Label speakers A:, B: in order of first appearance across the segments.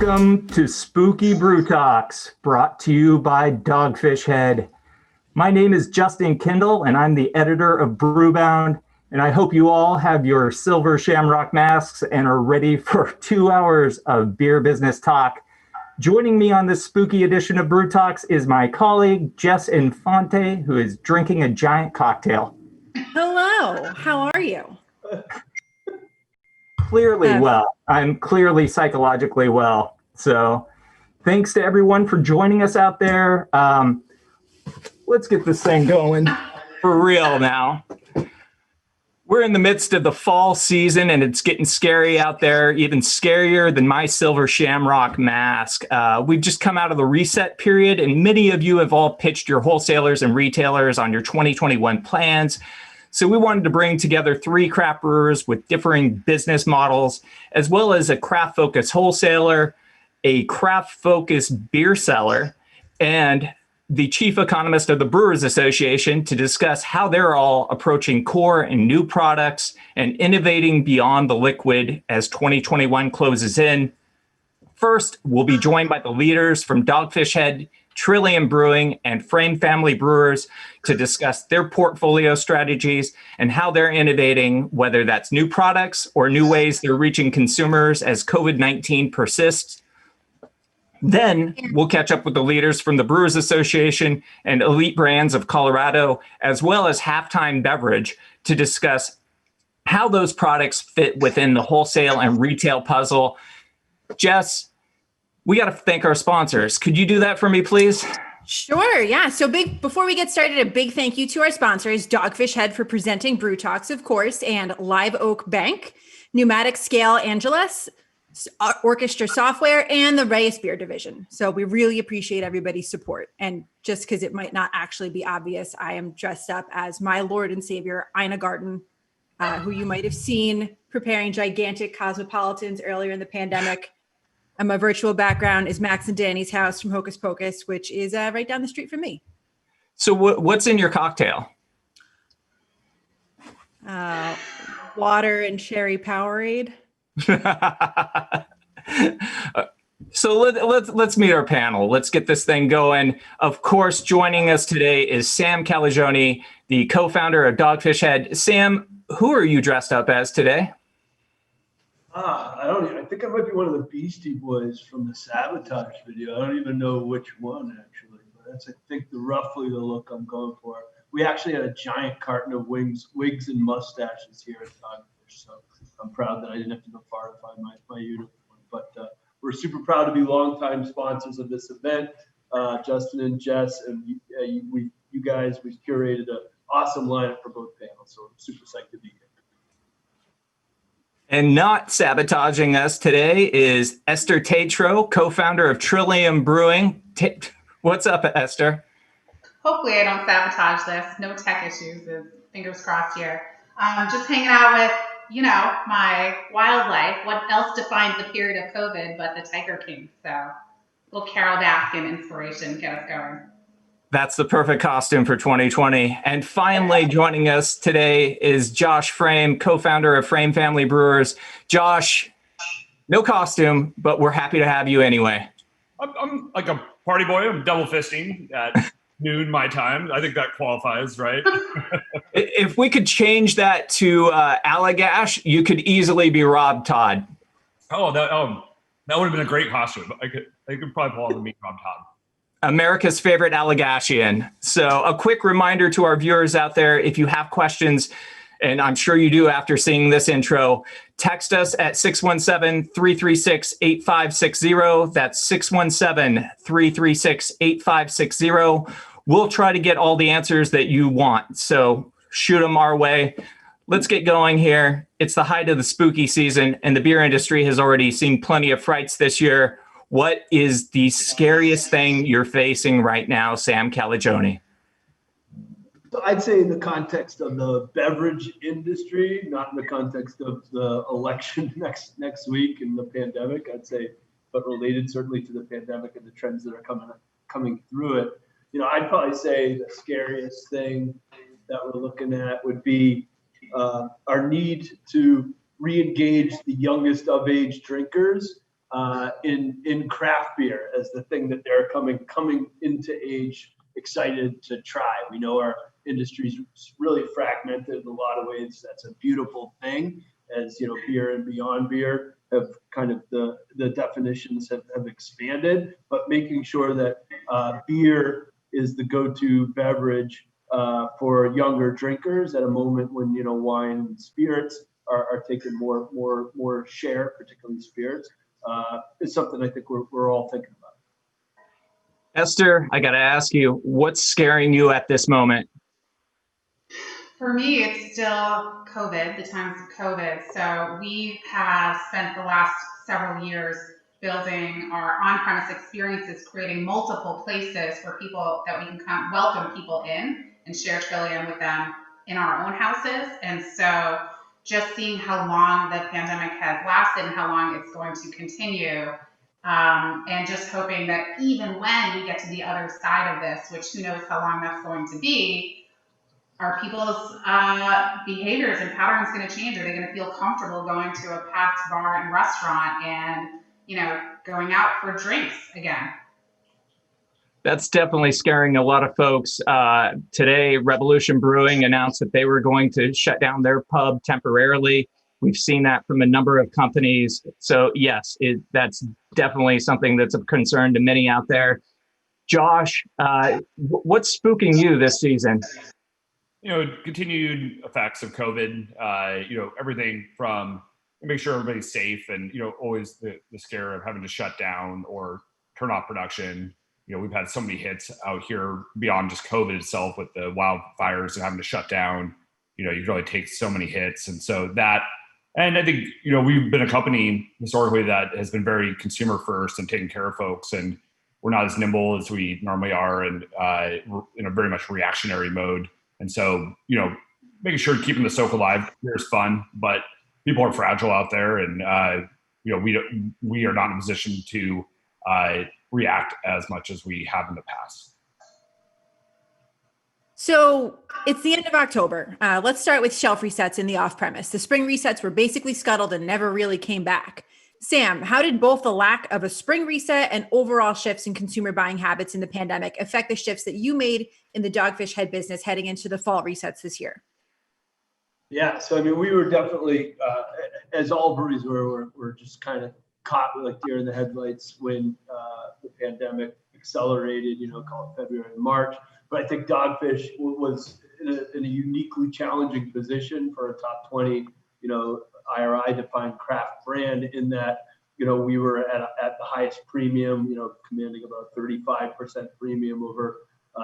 A: Welcome to Spooky Brew Talks, brought to you by Dogfish Head. My name is Justin Kindle, and I'm the editor of Brewbound, and I hope you all have your silver shamrock masks and are ready for 2 hours of beer business talk. Joining me on this spooky edition of Brew Talks is my colleague, Jess Infante, who is drinking a giant cocktail.
B: Hello, how are you?
A: Clearly well. I'm clearly psychologically well. So thanks to everyone for joining us out there. Let's get this thing going for real now. We're in the midst of the fall season and it's getting scary out there, even scarier than my silver shamrock mask. We've just come out of the reset period and many of you have all pitched your wholesalers and retailers on your 2021 plans. So we wanted to bring together 3 craft brewers with differing business models, as well as a craft-focused wholesaler, a craft-focused beer seller, and the chief economist of the Brewers Association to discuss how they're all approaching core and new products and innovating beyond the liquid as 2021 closes in. First, we'll be joined by the leaders from Dogfish Head, Trillium Brewing, and pFriem family brewers to discuss their portfolio strategies and how they're innovating, whether that's new products or new ways they're reaching consumers as COVID-19 persists. Then we'll catch up with the leaders from the Brewers Association and Elite Brands of Colorado, as well as Halftime Beverage, to discuss how those products fit within the wholesale and retail puzzle. Jess, we got to thank our sponsors. Could you do that for me, please?
B: Sure, yeah. So before we get started, a big thank you to our sponsors, Dogfish Head for presenting Brew Talks, of course, and Live Oak Bank, Pneumatic Scale Angelus, Orchestra Software, and the Reyes Beer Division. So we really appreciate everybody's support. And just because it might not actually be obvious, I am dressed up as my Lord and Savior, Ina Garten, who you might have seen preparing gigantic cosmopolitans earlier in the pandemic. And my virtual background is Max and Danny's house from Hocus Pocus, which is right down the street from me.
A: So what's in your cocktail?
B: Water and cherry Powerade.
A: So let's meet our panel. Let's get this thing going. Of course, joining us today is Sam Calagione, the co-founder of Dogfish Head. Sam, who are you dressed up as today?
C: I think I might be one of the Beastie Boys from the Sabotage video. I don't even know which one actually, but that's I think roughly the look I'm going for. We actually had a giant carton of wigs and mustaches here at Dogfish, so I'm proud that I didn't have to go far to find my uniform. But we're super proud to be longtime sponsors of this event. Justin and Jess, and you guys, we've curated an awesome lineup for both panels, so I'm super psyched to be here.
A: And not sabotaging us today is Esther Tetreault, co-founder of Trillium Brewing. What's up, Esther?
D: Hopefully I don't sabotage this. No tech issues. Fingers crossed here. Just hanging out with, my wildlife. What else defines the period of COVID but the Tiger King? So a little Carol Baskin inspiration. Get us going.
A: That's the perfect costume for 2020. And finally joining us today is Josh pFriem, co-founder of pFriem Family Brewers. Josh, no costume, but we're happy to have you anyway.
E: I'm like a party boy. I'm double fisting at noon my time. I think that qualifies, right?
A: If we could change that to Allagash, you could easily be Rob Todd.
E: Oh, that would have been a great costume. I could probably pull off and meet Rob Todd.
A: America's favorite Allagashian. So a quick reminder to our viewers out there, if you have questions, and I'm sure you do after seeing this intro, text us at 617-336-8560. That's 617-336-8560. We'll try to get all the answers that you want. So shoot them our way. Let's get going here. It's the height of the spooky season, and the beer industry has already seen plenty of frights this year. What is the scariest thing you're facing right now, Sam Calagione?
C: So I'd say in the context of the beverage industry, not in the context of the election next week and the pandemic, I'd say, but related certainly to the pandemic and the trends that are coming through it. I'd probably say the scariest thing that we're looking at would be our need to re-engage the youngest of age drinkers in craft beer as the thing that they're coming into age excited to try. We know our industry's really fragmented in a lot of ways. That's a beautiful thing, as you know, beer and beyond beer have kind of the definitions have expanded, but making sure that beer is the go-to beverage for younger drinkers at a moment when, you know, wine and spirits are taking more share, particularly spirits, is something I think we're all thinking about.
A: Esther, I got to ask you, what's scaring you at this moment?
D: For me, it's still COVID, the times of COVID. So we have spent the last several years building our on-premise experiences, creating multiple places for people that we can come welcome people in and share Trillium with them in our own houses. And so just seeing how long the pandemic has lasted and how long it's going to continue, and just hoping that even when we get to the other side of this, which who knows how long that's going to be, are people's behaviors and patterns going to change? Are they going to feel comfortable going to a packed bar and restaurant and, you know, going out for drinks again?
A: That's definitely scaring a lot of folks. Today, Revolution Brewing announced that they were going to shut down their pub temporarily. We've seen that from a number of companies. So yes, that's definitely something that's of concern to many out there. Josh, what's spooking you this season?
E: You know, continued effects of COVID, you know, everything from make sure everybody's safe and, you know, always the scare of having to shut down or turn off production. You know, we've had so many hits out here beyond just COVID itself with the wildfires and having to shut down. You know, you really take so many hits. And so that, and I think, you know, we've been a company historically that has been very consumer first and taking care of folks. And we're not as nimble as we normally are, and we're in a very much reactionary mode. And so, you know, making sure keeping the soak alive here is fun, but people are fragile out there, and you know, we are not in a position to react as much as we have in the past.
B: So it's the end of October. Let's start with shelf resets in the off-premise. The spring resets were basically scuttled and never really came back. Sam, how did both the lack of a spring reset and overall shifts in consumer buying habits in the pandemic affect the shifts that you made in the Dogfish Head business heading into the fall resets this year?
C: Yeah, so I mean, we were definitely, as all breweries were just kind of caught like deer in the headlights when the pandemic accelerated, you know, call it February and March. But I think Dogfish was in a uniquely challenging position for a top 20, you know, IRI defined craft brand, in that, you know, we were at the highest premium, you know, commanding about 35% premium over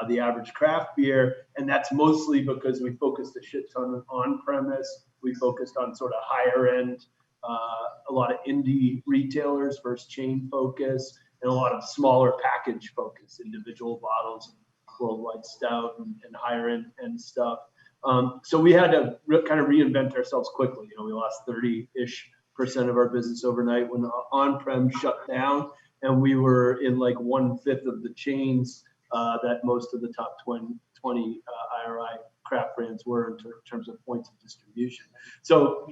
C: the average craft beer. And that's mostly because we focused a shit ton on premise. We focused on sort of higher end, a lot of indie retailers versus chain focus, and a lot of smaller package focus, individual bottles, worldwide stout and higher end stuff. So we had to kind of reinvent ourselves quickly. You know, we lost 30-ish% of our business overnight when on-prem shut down, and we were in like 1/5 of the chains that most of the top 20 IRI craft brands were in terms of points of distribution. So,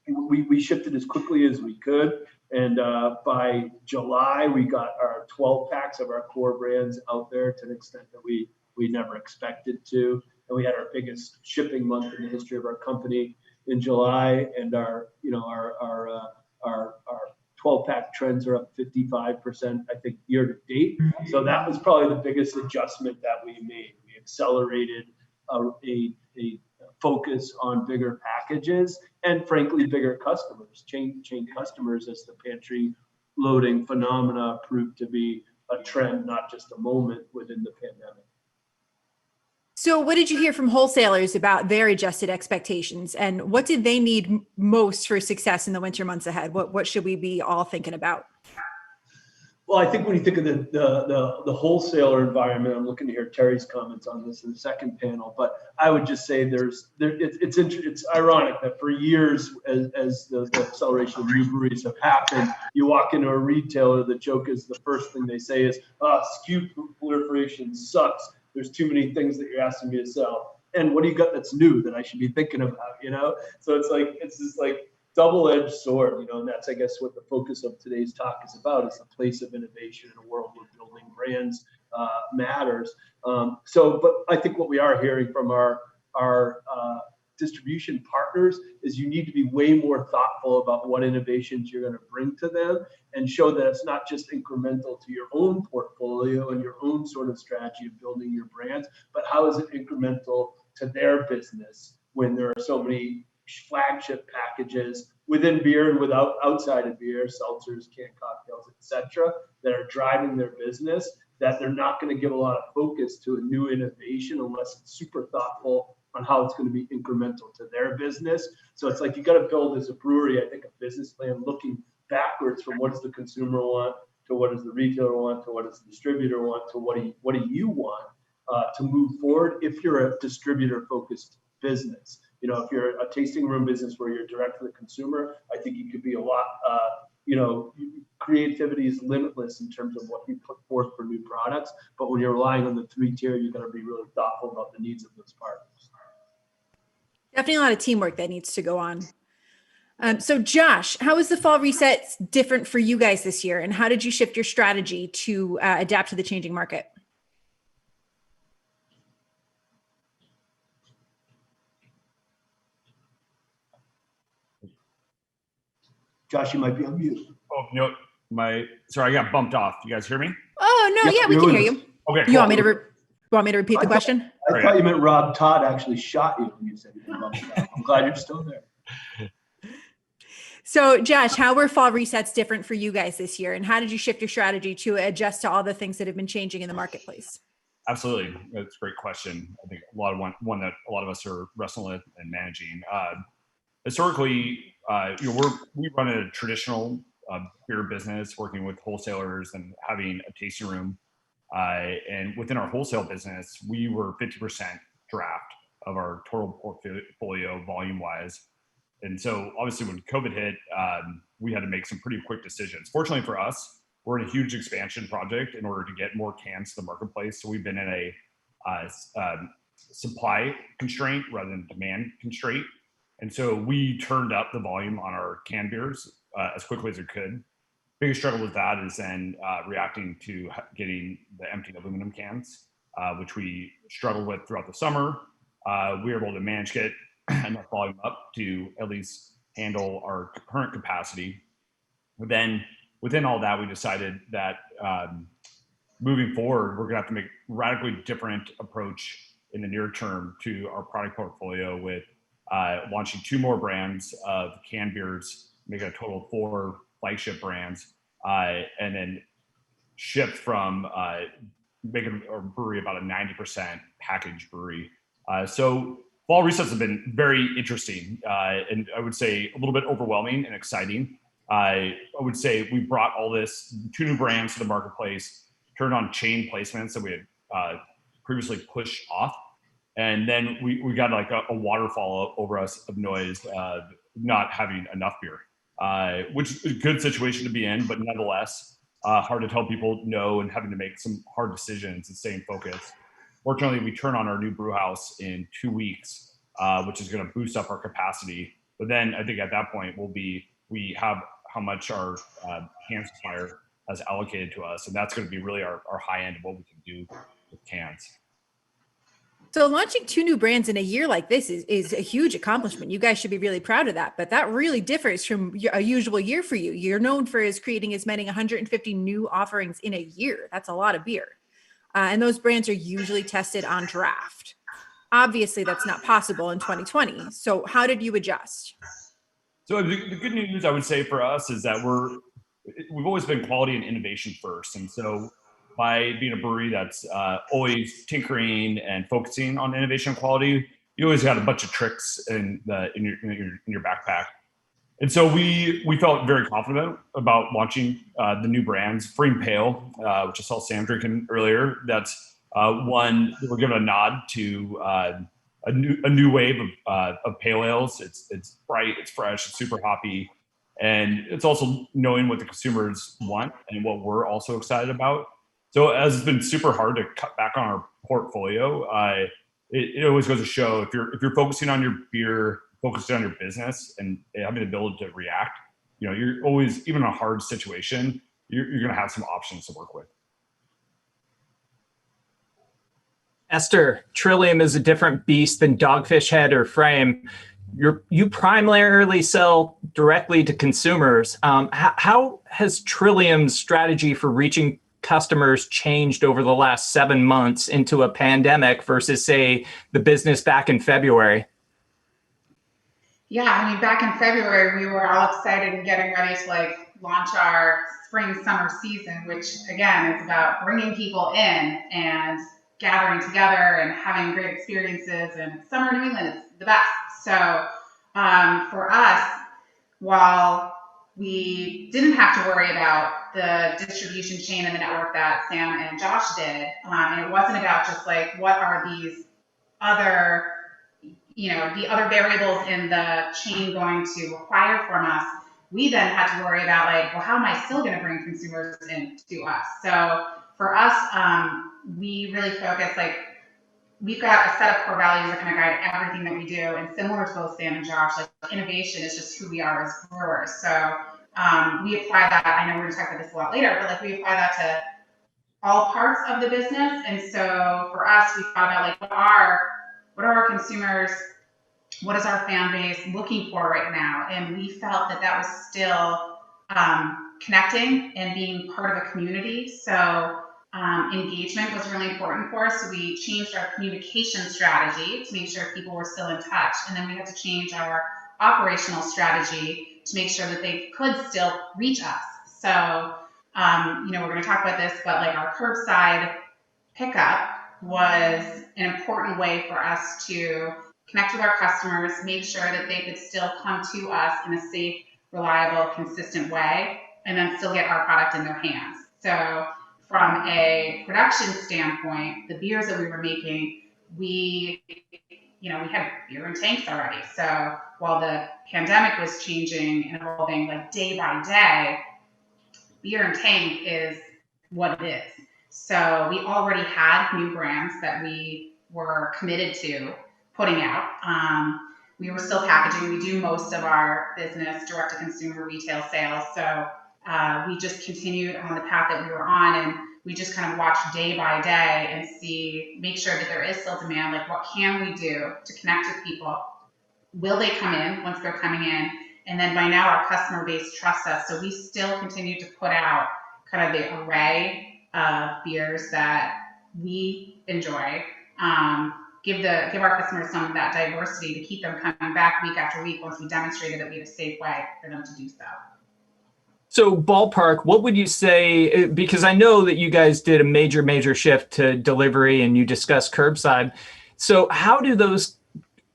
C: we shifted as quickly as we could. And by July, we got our 12 packs of our core brands out there to an extent that we never expected to. And we had our biggest shipping month in the history of our company in July. And our 12-pack trends are up 55%, I think, year to date. So that was probably the biggest adjustment that we made. We accelerated a focus on bigger packages and, frankly, bigger customers, chain customers, as the pantry loading phenomena proved to be a trend, not just a moment within the pandemic.
B: So what did you hear from wholesalers about their adjusted expectations, and what did they need most for success in the winter months ahead? What should we be all thinking about?
C: Well, I think when you think of the wholesaler environment, I'm looking to hear Terry's comments on this in the second panel, but I would just say it's ironic that for years, as the acceleration of new breweries have happened, you walk into a retailer, the joke is the first thing they say is, SKU proliferation sucks. There's too many things that you're asking me to sell. And what do you got that's new that I should be thinking about, you know? So it's just like, double-edged sword, and that's, I guess, what the focus of today's talk is about, is the place of innovation in a world where building brands matters. But I think what we are hearing from our distribution partners is you need to be way more thoughtful about what innovations you're going to bring to them, and show that it's not just incremental to your own portfolio and your own sort of strategy of building your brands, but how is it incremental to their business when there are so many flagship packages within beer and outside of beer, seltzers, canned cocktails, etc., that are driving their business, that they're not going to give a lot of focus to a new innovation unless it's super thoughtful on how it's going to be incremental to their business. So it's like you got to build, as a brewery, I think, a business plan looking backwards from what does the consumer want, to what does the retailer want, to what does the distributor want, to what do you want to move forward if you're a distributor-focused business. If you're a tasting room business where you're direct to the consumer, I think you could be a lot, creativity is limitless in terms of what you put forth for new products. But when you're relying on the 3-tier, you got to be really thoughtful about the needs of those partners.
B: Definitely a lot of teamwork that needs to go on. So Josh, how is the fall reset different for you guys this year? And how did you shift your strategy to adapt to the changing market?
C: Josh, you might be on mute.
E: Oh, no, sorry, I got bumped off. You guys hear me?
B: Oh, no, yeah, we can hear you.
E: Okay, cool.
B: You want me to repeat the question?
C: I thought you meant Rob Todd actually shot you when you said you bumped off. I'm glad you're still there.
B: So Josh, how were fall resets different for you guys this year? And how did you shift your strategy to adjust to all the things that have been changing in the marketplace?
E: Absolutely. That's a great question. I think one that a lot of us are wrestling with and managing. Historically, we run a traditional beer business, working with wholesalers and having a tasting room. And within our wholesale business, we were 50% draft of our total portfolio volume-wise. And so obviously when COVID hit, we had to make some pretty quick decisions. Fortunately for us, we're in a huge expansion project in order to get more cans to the marketplace. So we've been in a supply constraint rather than demand constraint. And so we turned up the volume on our canned beers as quickly as we could. Biggest struggle with that is then reacting to getting the empty aluminum cans, which we struggled with throughout the summer. We were able to manage to get enough volume up to at least handle our current capacity. But then within all that, we decided that moving forward, we're gonna have to make radically different approach in the near term to our product portfolio with launching 2 more brands of canned beers, making a total of 4 flagship brands, and then shift from making our brewery about a 90% packaged brewery. So fall resets have been very interesting, and I would say a little bit overwhelming and exciting. I would say we brought all this 2 new brands to the marketplace, turned on chain placements that we had previously pushed off. And then we got like a waterfall over us of noise, not having enough beer, which is a good situation to be in, but nonetheless, hard to tell people no and having to make some hard decisions and staying focused. Fortunately, we turn on our new brew house in 2 weeks, which is going to boost up our capacity. But then I think at that point we have how much our can supplier has allocated to us, and that's going to be really our high end of what we can do with cans.
B: So launching 2 new brands in a year like this is a huge accomplishment. You guys should be really proud of that, but that really differs from a usual year for you. You're known for creating as many 150 new offerings in a year. That's a lot of beer. And those brands are usually tested on draft. Obviously, that's not possible in 2020. So how did you adjust?
E: So the good news I would say for us is that we've always been quality and innovation first. And so by being a brewery that's always tinkering and focusing on innovation and quality, you always got a bunch of tricks in your backpack. And so we felt very confident about launching the new brands. pFriem Pale, which I saw Sam drinking earlier, that's one we're giving a nod to a new wave of pale ales. It's bright, it's fresh, it's super hoppy, and it's also knowing what the consumers want and what we're also excited about. So as it's been super hard to cut back on our portfolio, it always goes to show if you're focusing on your beer focused on your business and having the ability to react, you're always, even in a hard situation, you're going to have some options to work with.
A: Esther, Trillium is a different beast than Dogfish Head or pFriem. You primarily sell directly to consumers. How has Trillium's strategy for reaching customers changed over the last 7 months into a pandemic versus, say, the business back in February?
D: Yeah, I mean, back in February, we were all excited and getting ready to launch our spring summer season, which again is about bringing people in and gathering together and having great experiences. And summer New England is the best. So for us, while we didn't have to worry about the distribution chain and the network that Sam and Josh did, and it wasn't about just what are these other the other variables in the chain going to require from us, we then had to worry about well, how am I still going to bring consumers in to us? So for us, we really focus we've got a set of core values that kind of guide everything that we do. And similar to both Sam and Josh, innovation is just who we are as brewers. So we apply that. I know we're going to talk about this a lot later, but we apply that to all parts of the business. And so for us, we thought about what are our consumers, what is our fan base looking for right now? And we felt that was still connecting and being part of a community. So engagement was really important for us. So we changed our communication strategy to make sure people were still in touch. And then we had to change our operational strategy to make sure that they could still reach us. So, we're going to talk about this, but our curbside pickup was an important way for us to connect with our customers, make sure that they could still come to us in a safe, reliable, consistent way, and then still get our product in their hands. So from a production standpoint, the beers that we were making, we had beer in tanks already. So while the pandemic was changing and evolving day by day, beer in tank is what it is. So we already had new brands that we were committed to putting out. We were still packaging. We do most of our business direct-to-consumer retail sales. So we just continued on the path that we were on, and we just kind of watched day by day and make sure that there is still demand. What can we do to connect with people? Will they come in once they're coming in? And then by now our customer base trusts us. So we still continue to put out kind of the array of beers that we enjoy. Give our customers some of that diversity to keep them coming back week after week once we demonstrated that we had a safe way for them to do so.
A: So ballpark, what would you say, because I know that you guys did a major shift to delivery and you discussed curbside. So how do those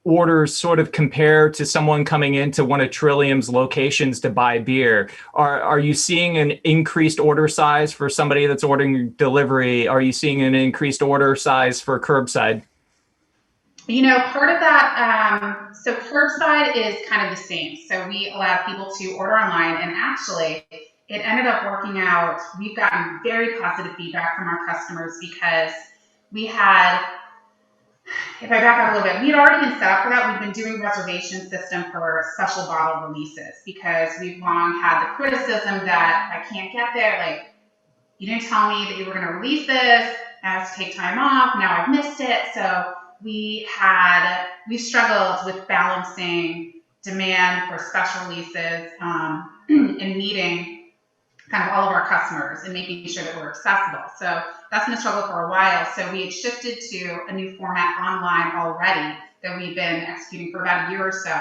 A: orders sort of compare to someone coming into one of Trillium's locations to buy beer? Are you seeing an increased order size for somebody that's ordering delivery? Are you seeing an increased order size for curbside?
D: Part of that, so curbside is kind of the same. So we allow people to order online, and actually it ended up working out. We've gotten very positive feedback from our customers because we had, if I back up a little bit, we had already been set up for that. We've been doing reservation system for special bottle releases because we've long had the criticism that I can't get there. You didn't tell me that you were going to release this. I have to take time off. Now I've missed it. So we struggled with balancing demand for special releases and meeting kind of all of our customers and making sure that we're accessible. So that's been a struggle for a while. So we had shifted to a new format online already that we've been executing for about a year or so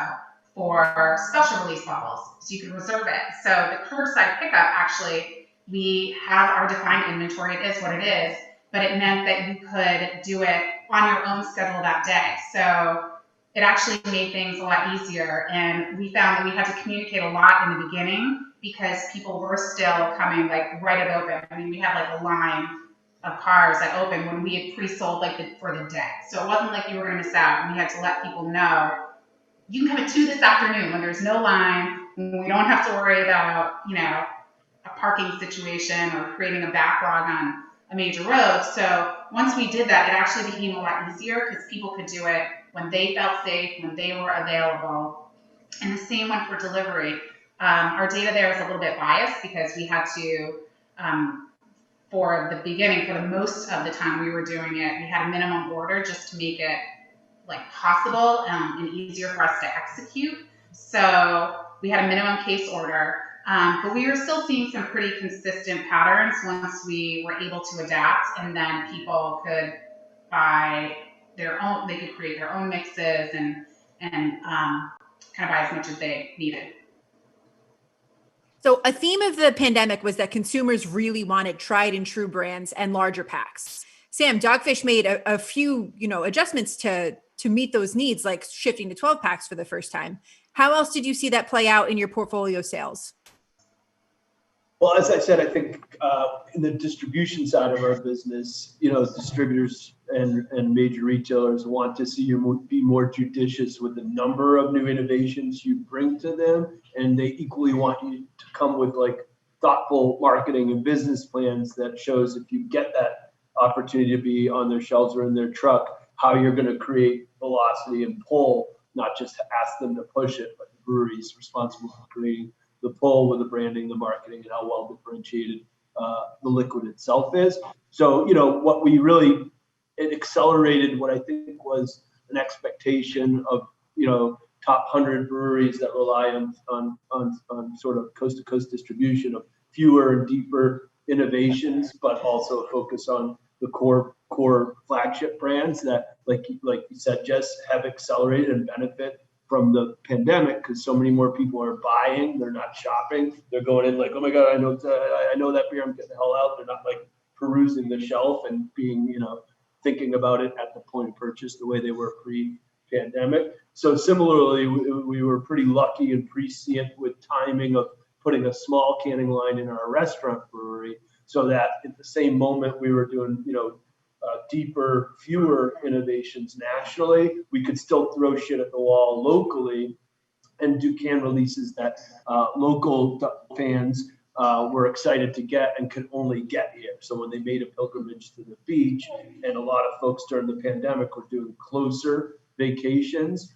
D: for special release bottles. So you can reserve it. So the curbside pickup, actually, we have our defined inventory. It is what it is. But it meant that you could do it on your own schedule that day. So it actually made things a lot easier. And we found that we had to communicate a lot in the beginning because people were still coming right at open. I mean, we had a line of cars that opened when we had pre-sold for the day. So it wasn't like you were going to miss out. And we had to let people know, you can come at 2 this afternoon when there's no line, when we don't have to worry about, a parking situation or creating a backlog on a major road. So once we did that, it actually became a lot easier because people could do it when they felt safe, when they were available. And the same went for delivery. Our data there was a little bit biased because we had to, for the beginning, for the most of the time we were doing it, we had a minimum order just to make it like possible and easier for us to execute. So we had a minimum case order, but we were still seeing some pretty consistent patterns once we were able to adapt, and then people could buy their own, they could create their own mixes and kind of buy as much as they needed.
B: So a theme of the pandemic was that consumers really wanted tried and true brands and larger packs. Sam, Dogfish made a few, adjustments to meet those needs, like shifting to 12 packs for the first time. How else did you see that play out in your portfolio sales?
C: Well, as I said, I think in the distribution side of our business, distributors and major retailers want to see you be more judicious with the number of new innovations you bring to them, and they equally want you to come with like thoughtful marketing and business plans that shows if you get that opportunity to be on their shelves or in their truck, how you're going to create velocity and pull, not just to ask them to push it, but the brewery is responsible for creating the pull with the branding, the marketing, and how well differentiated the liquid itself is. So, what we really, it accelerated what I think was an expectation of, top 100 breweries that rely on sort of coast to coast distribution of fewer and deeper innovations, but also a focus on the core flagship brands that, like you said, just have accelerated and benefit from the pandemic because so many more people are buying. They're not shopping. They're going in like, oh my God, I know that beer. I'm getting the hell out. They're not like perusing the shelf and being, thinking about it at the point of purchase the way they were pre-pandemic. So similarly, we were pretty lucky and prescient with timing of putting a small canning line in our restaurant brewery so that at the same moment we were doing, deeper, fewer innovations nationally, we could still throw shit at the wall locally and do can releases that local fans were excited to get and could only get here. So when they made a pilgrimage to the beach, and a lot of folks during the pandemic were doing closer vacations,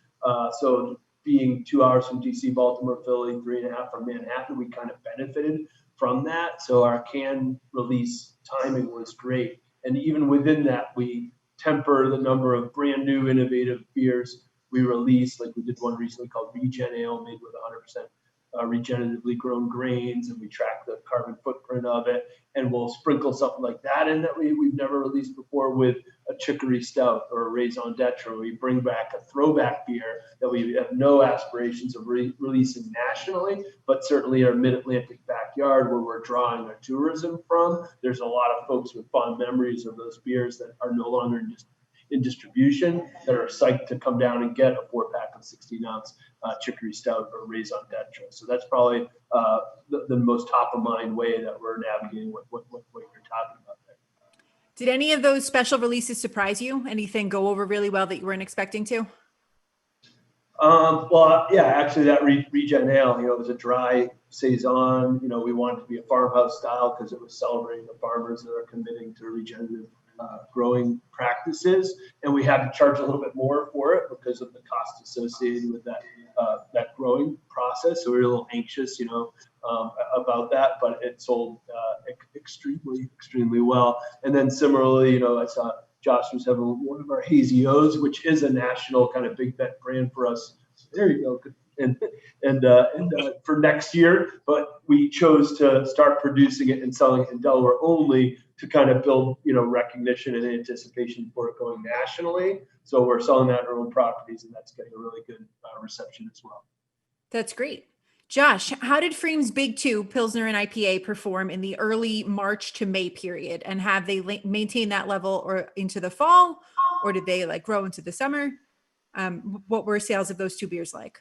C: so being 2 hours from DC, Baltimore, Philly, 3.5 from Manhattan, we kind of benefited from that. So our can release timing was great. And even within that, we temper the number of brand new innovative beers we release. Like we did one recently called Regen Ale, made with 100% regeneratively grown grains, and we track the carbon footprint of it. And we'll sprinkle something like that in that we've never released before with a chicory stout or a raison d'etre. We bring back a throwback beer that we have no aspirations of releasing nationally, but certainly our mid-Atlantic backyard where we're drawing our tourism from. There's a lot of folks with fond memories of those beers that are no longer in distribution that are psyched to come down and get a 4-pack of 16-ounce chicory stout or raison d'etre. So that's probably the most top of mind way that we're navigating what you're talking about there.
B: Did any of those special releases surprise you? Anything go over really well that you weren't expecting to?
C: Well, yeah, actually that Regen Ale, it was a dry saison. We wanted to be a farmhouse style because it was celebrating the farmers that are committing to regenerative growing practices, and we had to charge a little bit more for it because of the cost associated with that growing process. So we were a little anxious, about that, but it sold extremely well. And then similarly, I saw Josh was having one of our Hazy O's, which is a national kind of big bet brand for us. So there you go. And for next year, but we chose to start producing it and selling it in Delaware only to kind of build, recognition and anticipation for it going nationally. So we're selling that in our own properties, and that's getting a really good reception as well.
B: That's great. Josh, how did pFriem's Big Two, Pilsner and IPA, perform in the early March to May period? And have they maintained that level or into the fall, or did they grow into the summer? What were sales of those two beers like?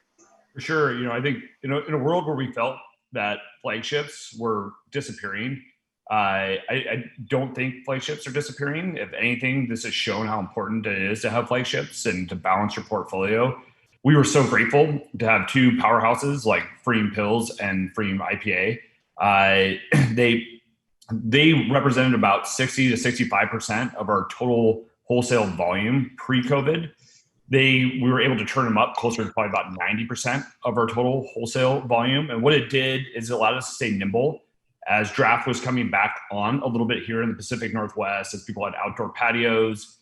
E: For sure. I think, in a world where we felt that flagships were disappearing, I don't think flagships are disappearing. If anything, this has shown how important it is to have flagships and to balance your portfolio. We were so grateful to have two powerhouses like pFriem Pils and pFriem IPA. They represented about 60 to 65% of our total wholesale volume pre-COVID. we were able to turn them up closer to probably about 90% of our total wholesale volume. And what it did is it allowed us to stay nimble as draft was coming back on a little bit here in the Pacific Northwest, as people had outdoor patios,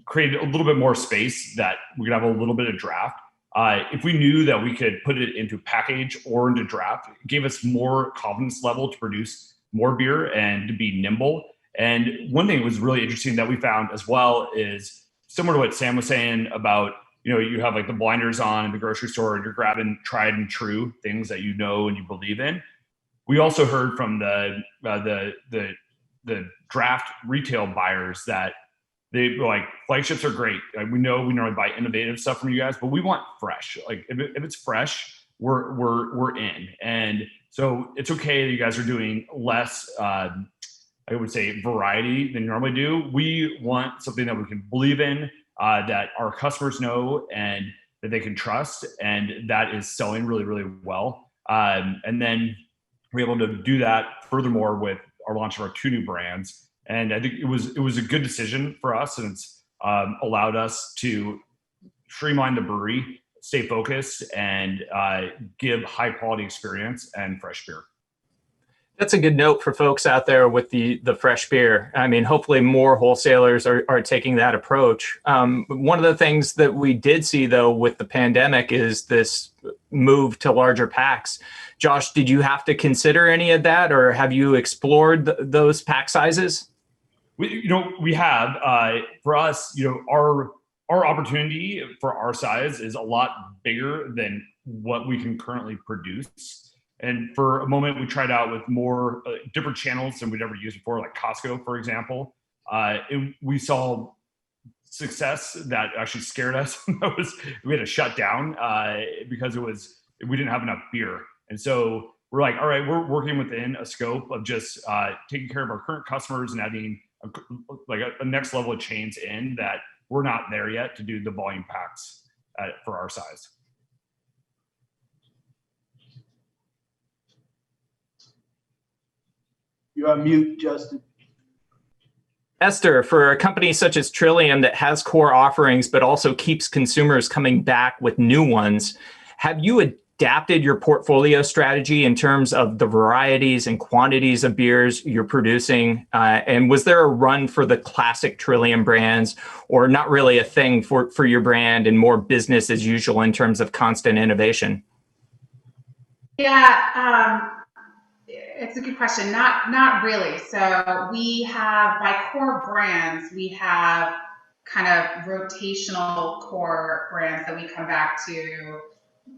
E: created a little bit more space that we could have a little bit of draft. If we knew that we could put it into package or into draft, it gave us more confidence level to produce more beer and to be nimble. And one thing that was really interesting that we found as well is similar to what Sam was saying about, you have like the blinders on in the grocery store and you're grabbing tried and true things that you know and you believe in. We also heard from the draft retail buyers that they were like, flagships are great. Like, we know we normally buy innovative stuff from you guys, but we want fresh. Like if it's fresh, we're in. And so it's okay that you guys are doing less, I would say, variety than you normally do. We want something that we can believe in, that our customers know and that they can trust, and that is selling really, really well. And then we're able to do that furthermore with our launch of our 2 new brands. And I think it was a good decision for us, and it's allowed us to streamline the brewery, stay focused, and give high quality experience and fresh beer.
A: That's a good note for folks out there with the fresh beer. I mean, hopefully more wholesalers are taking that approach. One of the things that we did see, though, with the pandemic is this move to larger packs. Josh, did you have to consider any of that, or have you explored those pack sizes?
E: We have. For us, our opportunity for our size is a lot bigger than what we can currently produce. And for a moment, we tried out with more different channels than we'd ever used before, like Costco, for example. And we saw success that actually scared us. We had to shut down because we didn't have enough beer. And so we're like, all right, we're working within a scope of just taking care of our current customers and adding a next level of chains in that we're not there yet to do the volume packs for our size.
C: You're on mute, Justin.
A: Esther, for a company such as Trillium that has core offerings but also keeps consumers coming back with new ones, have you adapted your portfolio strategy in terms of the varieties and quantities of beers you're producing? And was there a run for the classic Trillium brands, or not really a thing for your brand and more business as usual in terms of constant innovation?
D: Yeah, it's a good question. Not really. So we have, by core brands, we have kind of rotational core brands that we come back to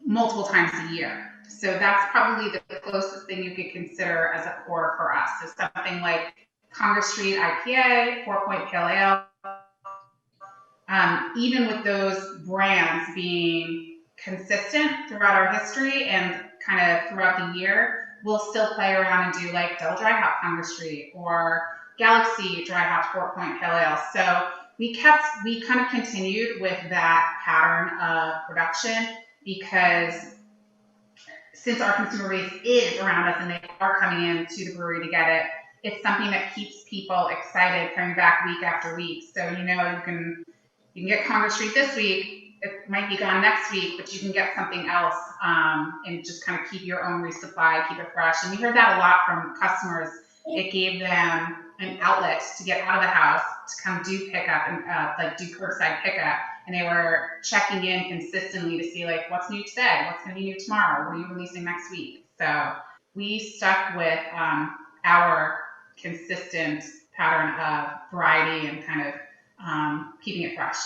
D: multiple times a year. So that's probably the closest thing you could consider as a core for us. So something like Congress Street IPA, 4-Point Pale Ale. Even with those brands being consistent throughout our history and kind of throughout the year, we'll still play around and do like Double Dry Hop Congress Street or Galaxy Dry Hop 4-Point Pale Ale. So we kind of continued with that pattern of production, because since our consumer base is around us and they are coming in to the brewery to get it, it's something that keeps people excited coming back week after week. So you can get Congress Street this week. It might be gone next week, but you can get something else and just kind of keep your own resupply, keep it fresh. And we heard that a lot from customers. It gave them an outlet to get out of the house, to come do pickup and do curbside pickup. And they were checking in consistently to see like, what's new today? What's going to be new tomorrow? What are you releasing next week? So we stuck with our consistent pattern of variety and kind of keeping it fresh.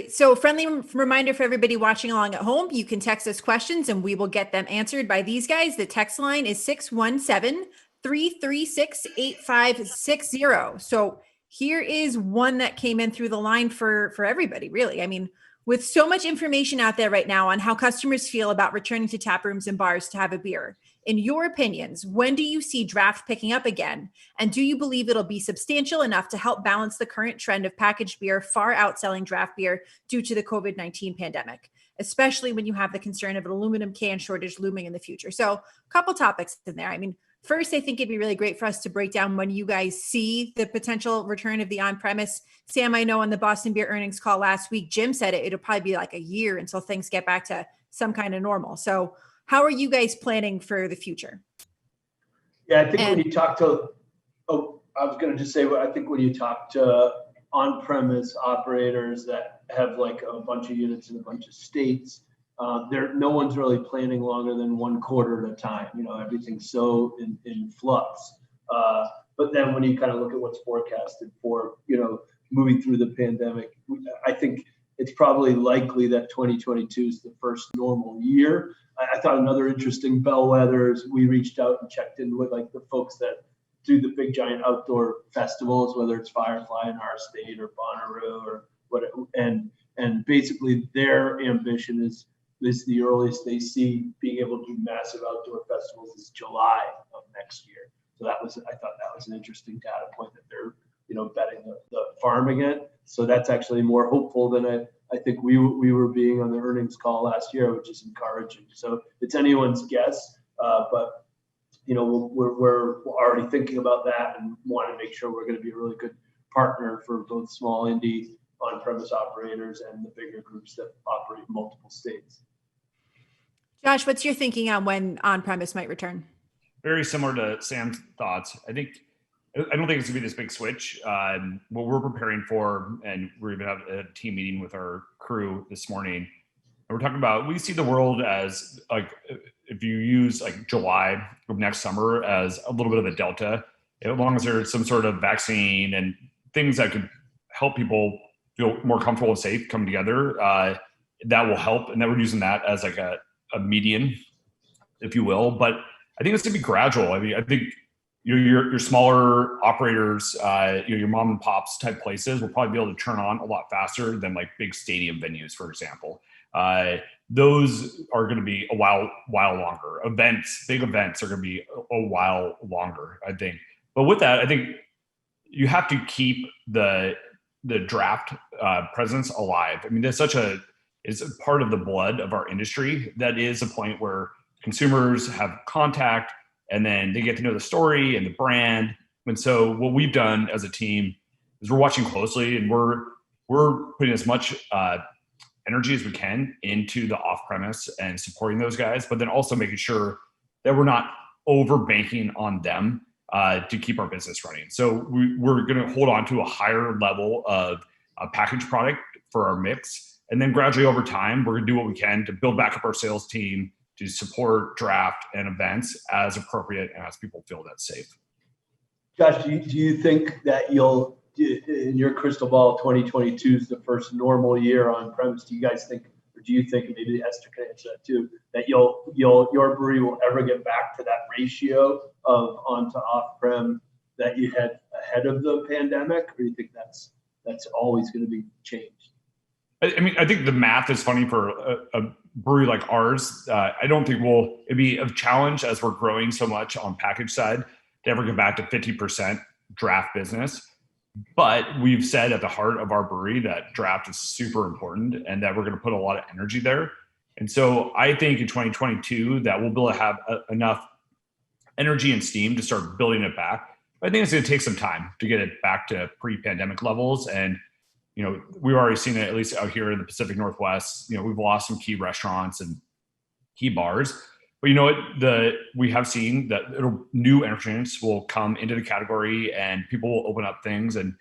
B: So friendly reminder for everybody watching along at home, you can text us questions and we will get them answered by these guys. The text line is 617-336-8560. So here is one that came in through the line for everybody, really. I mean, with so much information out there right now on how customers feel about returning to tap rooms and bars to have a beer, in your opinions, when do you see draft picking up again? And do you believe it'll be substantial enough to help balance the current trend of packaged beer far outselling draft beer due to the COVID-19 pandemic, especially when you have the concern of an aluminum can shortage looming in the future? So a couple topics in there. I mean, First, I think it'd be really great for us to break down when you guys see the potential return of the on-premise. Sam, I know on the Boston Beer earnings call last week, Jim said it'll probably be like a year until things get back to some kind of normal. So how are you guys planning for the future?
C: Yeah, I think when you talk to, I was going to just say, I think when you talk to on-premise operators that have like a bunch of units in a bunch of states, no one's really planning longer than 1 quarter at a time. Everything's so in flux. But then when you kind of look at what's forecasted for, moving through the pandemic, I think it's probably likely that 2022 is the first normal year. I thought another interesting bellwether is we reached out and checked in with like the folks that do the big giant outdoor festivals, whether it's Firefly in our state or Bonnaroo or what, and basically their ambition is the earliest they see being able to do massive outdoor festivals is July of next year. So I thought that was an interesting data point that they're, betting the farm again. So that's actually more hopeful than I think we were being on the earnings call last year, which is encouraging. So it's anyone's guess, but we're already thinking about that and want to make sure we're going to be a really good partner for both small indie on-premise operators and the bigger groups that operate in multiple states.
B: Josh, what's your thinking on when on-premise might return?
E: Very similar to Sam's thoughts. I don't think it's gonna be this big switch. What we're preparing for, and we're even having a team meeting with our crew this morning, and we're talking about, we see the world as like, if you use like July of next summer as a little bit of a delta, as long as there's some sort of vaccine and things that could help people feel more comfortable and safe coming together, that will help. And then we're using that as like a median, if you will. But I think it's gonna be gradual. I mean, I think your smaller operators, your mom and pops type places will probably be able to turn on a lot faster than like big stadium venues, for example. Those are going to be a while longer. Big events are going to be a while longer, I think. But with that, I think you have to keep the draft presence alive. I mean, it's part of the blood of our industry. That is a point where consumers have contact, and then they get to know the story and the brand. And so what we've done as a team is we're watching closely, and we're putting as much energy as we can into the off-premise and supporting those guys, but then also making sure that we're not over banking on them to keep our business running. So we're going to hold on to a higher level of a packaged product for our mix. And then gradually over time, we're going to do what we can to build back up our sales team to support draft and events as appropriate and as people feel that's safe.
C: Josh, do you think that in your crystal ball, 2022 is the first normal year on premise? Do you guys think, or do you think, and maybe Esther can answer that too, that your brewery will ever get back to that ratio of on to off prem that you had ahead of the pandemic, or do you think that's always going to be changed?
E: I mean, I think the math is funny for a brewery like ours. I don't think it'd be a challenge as we're growing so much on package side to ever get back to 50% draft business. But we've said at the heart of our brewery that draft is super important and that we're going to put a lot of energy there. And so I think in 2022 that we'll be able to have enough energy and steam to start building it back. But I think it's going to take some time to get it back to pre-pandemic levels. And we've already seen it, at least out here in the Pacific Northwest. We've lost some key restaurants and key bars. But we have seen that new entrants will come into the category and people will open up things. And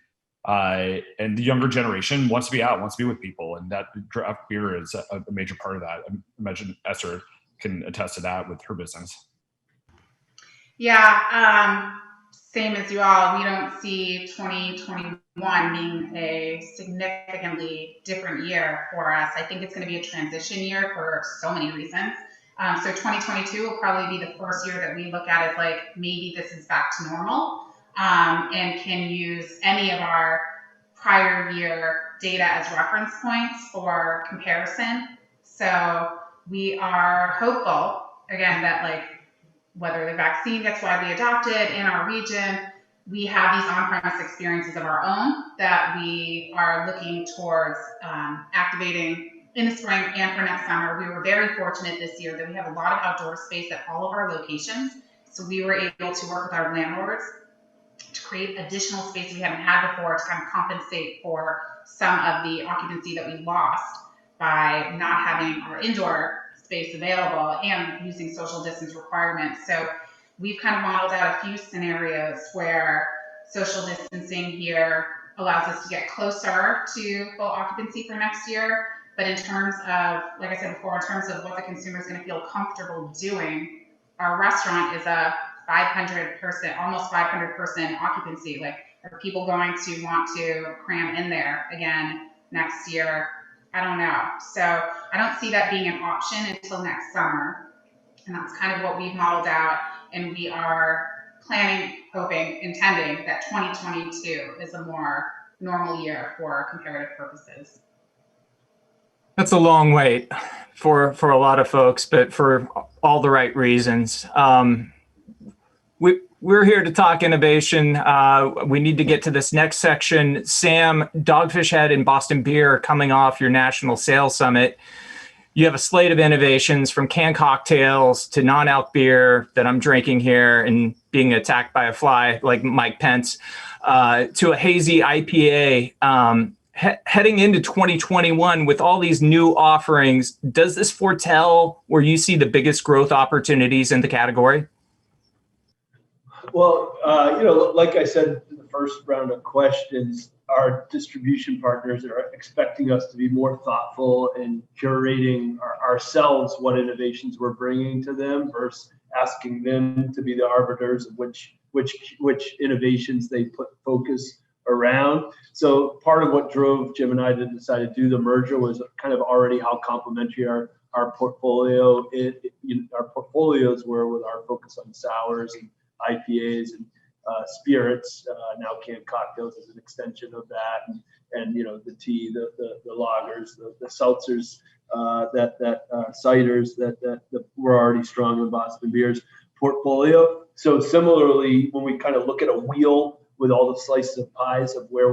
E: the younger generation wants to be out, wants to be with people. And that draft beer is a major part of that. I imagine Esther can attest to that with her business.
D: Yeah. Same as you all, we don't see 2021 being a significantly different year for us. I think it's going to be a transition year for so many reasons. So 2022 will probably be the first year that we look at as like, maybe this is back to normal, and can use any of our prior year data as reference points for comparison. So we are hopeful, again, that like, whether the vaccine gets widely adopted in our region, we have these on-premise experiences of our own that we are looking towards activating in the spring and for next summer. We were very fortunate this year that we have a lot of outdoor space at all of our locations. So we were able to work with our landlords to create additional space we haven't had before to kind of compensate for some of the occupancy that we lost by not having our indoor space available and using social distance requirements. So we've kind of modeled out a few scenarios where social distancing here allows us to get closer to full occupancy for next year. But in terms of, like I said before, in terms of what the consumer is going to feel comfortable doing, our restaurant is a 500-person, almost 500-person occupancy. Like, are people going to want to cram in there again next year? I don't know. So I don't see that being an option until next summer. And that's kind of what we've modeled out. And we are planning, hoping, intending that 2022 is a more normal year for comparative purposes.
A: That's a long wait for a lot of folks, but for all the right reasons. We're here to talk innovation. We need to get to this next section. Sam, Dogfish Head and Boston Beer are coming off your National Sales Summit. You have a slate of innovations from canned cocktails to non-alc beer that I'm drinking here and being attacked by a fly like Mike Pence, to a hazy IPA. Heading into 2021 with all these new offerings, does this foretell where you see the biggest growth opportunities in the category?
C: Well, like I said in the first round of questions, our distribution partners are expecting us to be more thoughtful in curating ourselves what innovations we're bringing to them versus asking them to be the arbiters of which innovations they put focus around. So part of what drove Jim and I to decide to do the merger was kind of already how complementary our portfolio our portfolios were, with our focus on sours and IPAs and spirits, now canned cocktails as an extension of that, and the tea, the lagers, the seltzers, ciders that were already strong in Boston Beer's portfolio. So similarly, when we kind of look at a wheel with all the slices of pies of where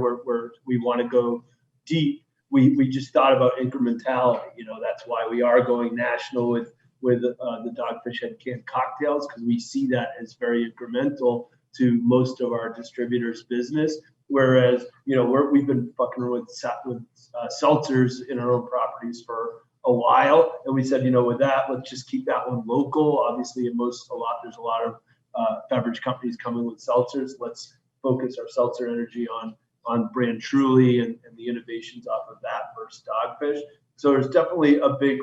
C: we want to go deep, we just thought about incrementality. That's why we are going national with the Dogfish Head canned cocktails, because we see that as very incremental to most of our distributors' business. Whereas, we've been fucking with seltzers in our own properties for a while, and we said, with that, let's just keep that one local. Obviously, there's a lot of beverage companies coming with seltzers. Let's focus our seltzer energy on brand Truly and the innovations off of that versus Dogfish. So there's definitely a big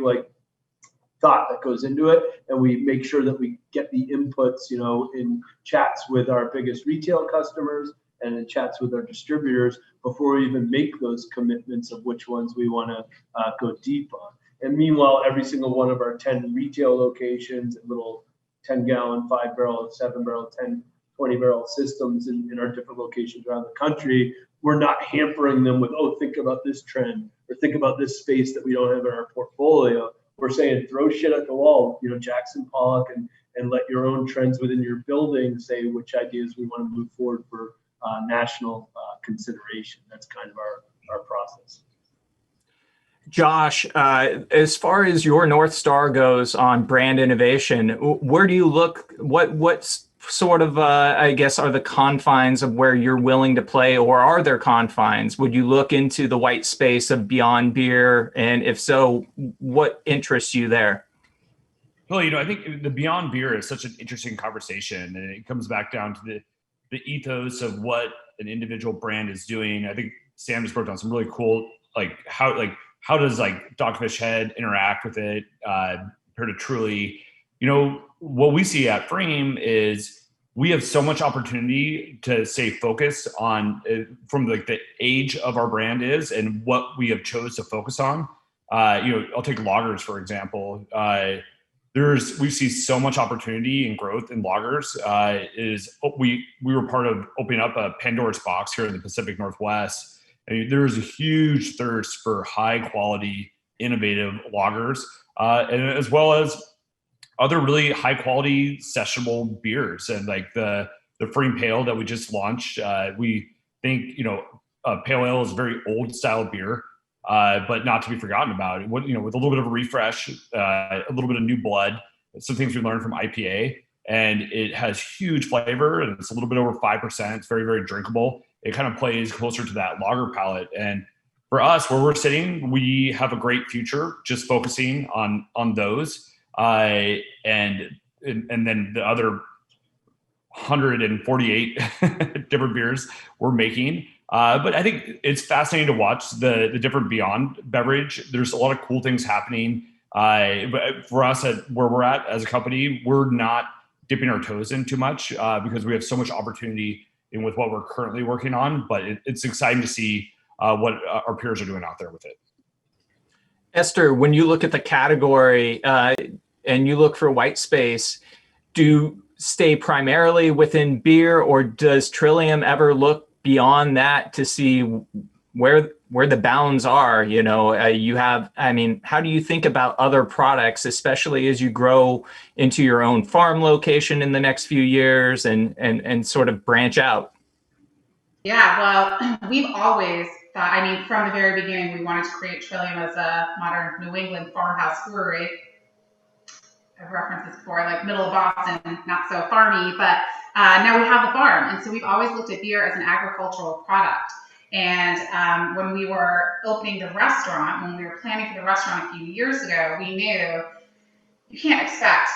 C: thought that goes into it, and we make sure that we get the inputs, in chats with our biggest retail customers and in chats with our distributors before we even make those commitments of which ones we want to go deep on. And meanwhile, every single one of our 10 retail locations and little 10-gallon, 5-barrel, 7-barrel, 10, 20-barrel systems in our different locations around the country, we're not hampering them with, think about this trend or think about this space that we don't have in our portfolio. We're saying throw shit at the wall, Jackson Pollock, and let your own trends within your building say which ideas we want to move forward for national consideration. That's kind of our process.
A: Josh, as far as your North Star goes on brand innovation, where do you look? What's sort of, I guess, are the confines of where you're willing to play, or are there confines? Would you look into the white space of beyond beer? And if so, what interests you there?
E: Well, I think the beyond beer is such an interesting conversation, and it comes back down to the ethos of what an individual brand is doing. I think Sam just broke down some really cool, how does Dogfish Head interact with it compared to Truly? What we see at pFriem is we have so much opportunity to stay focused on from the age of our brand is and what we have chose to focus on. I'll take lagers, for example. We see so much opportunity and growth in lagers. We were part of opening up a Pandora's box here in the Pacific Northwest. There's a huge thirst for high quality, innovative lagers, and as well as other really high quality sessionable beers. And the pFriem Pale that we just launched, we think, pale ale is a very old style beer, but not to be forgotten about. With a little bit of a refresh, a little bit of new blood, some things we learned from IPA, and it has huge flavor, and it's a little bit over 5%. It's very, very drinkable. It kind of plays closer to that lager palate. And for us, where we're sitting, we have a great future just focusing on those. And then the other 148 different beers we're making. But I think it's fascinating to watch the different beyond beverage. There's a lot of cool things happening. But for us at where we're at as a company, we're not dipping our toes in too much because we have so much opportunity in with what we're currently working on. But it's exciting to see what our peers are doing out there with it.
A: Esther, when you look at the category and you look for white space, do you stay primarily within beer, or does Trillium ever look beyond that to see where the bounds are? You know, how do you think about other products, especially as you grow into your own farm location in the next few years and sort of branch out?
D: Yeah, well, we've always thought, from the very beginning, we wanted to create Trillium as a modern New England farmhouse brewery. I've referenced this before, like middle of Boston, not so farmy, but now we have the farm. And so we've always looked at beer as an agricultural product. And when we were opening the restaurant, when we were planning for the restaurant a few years ago, we knew you can't expect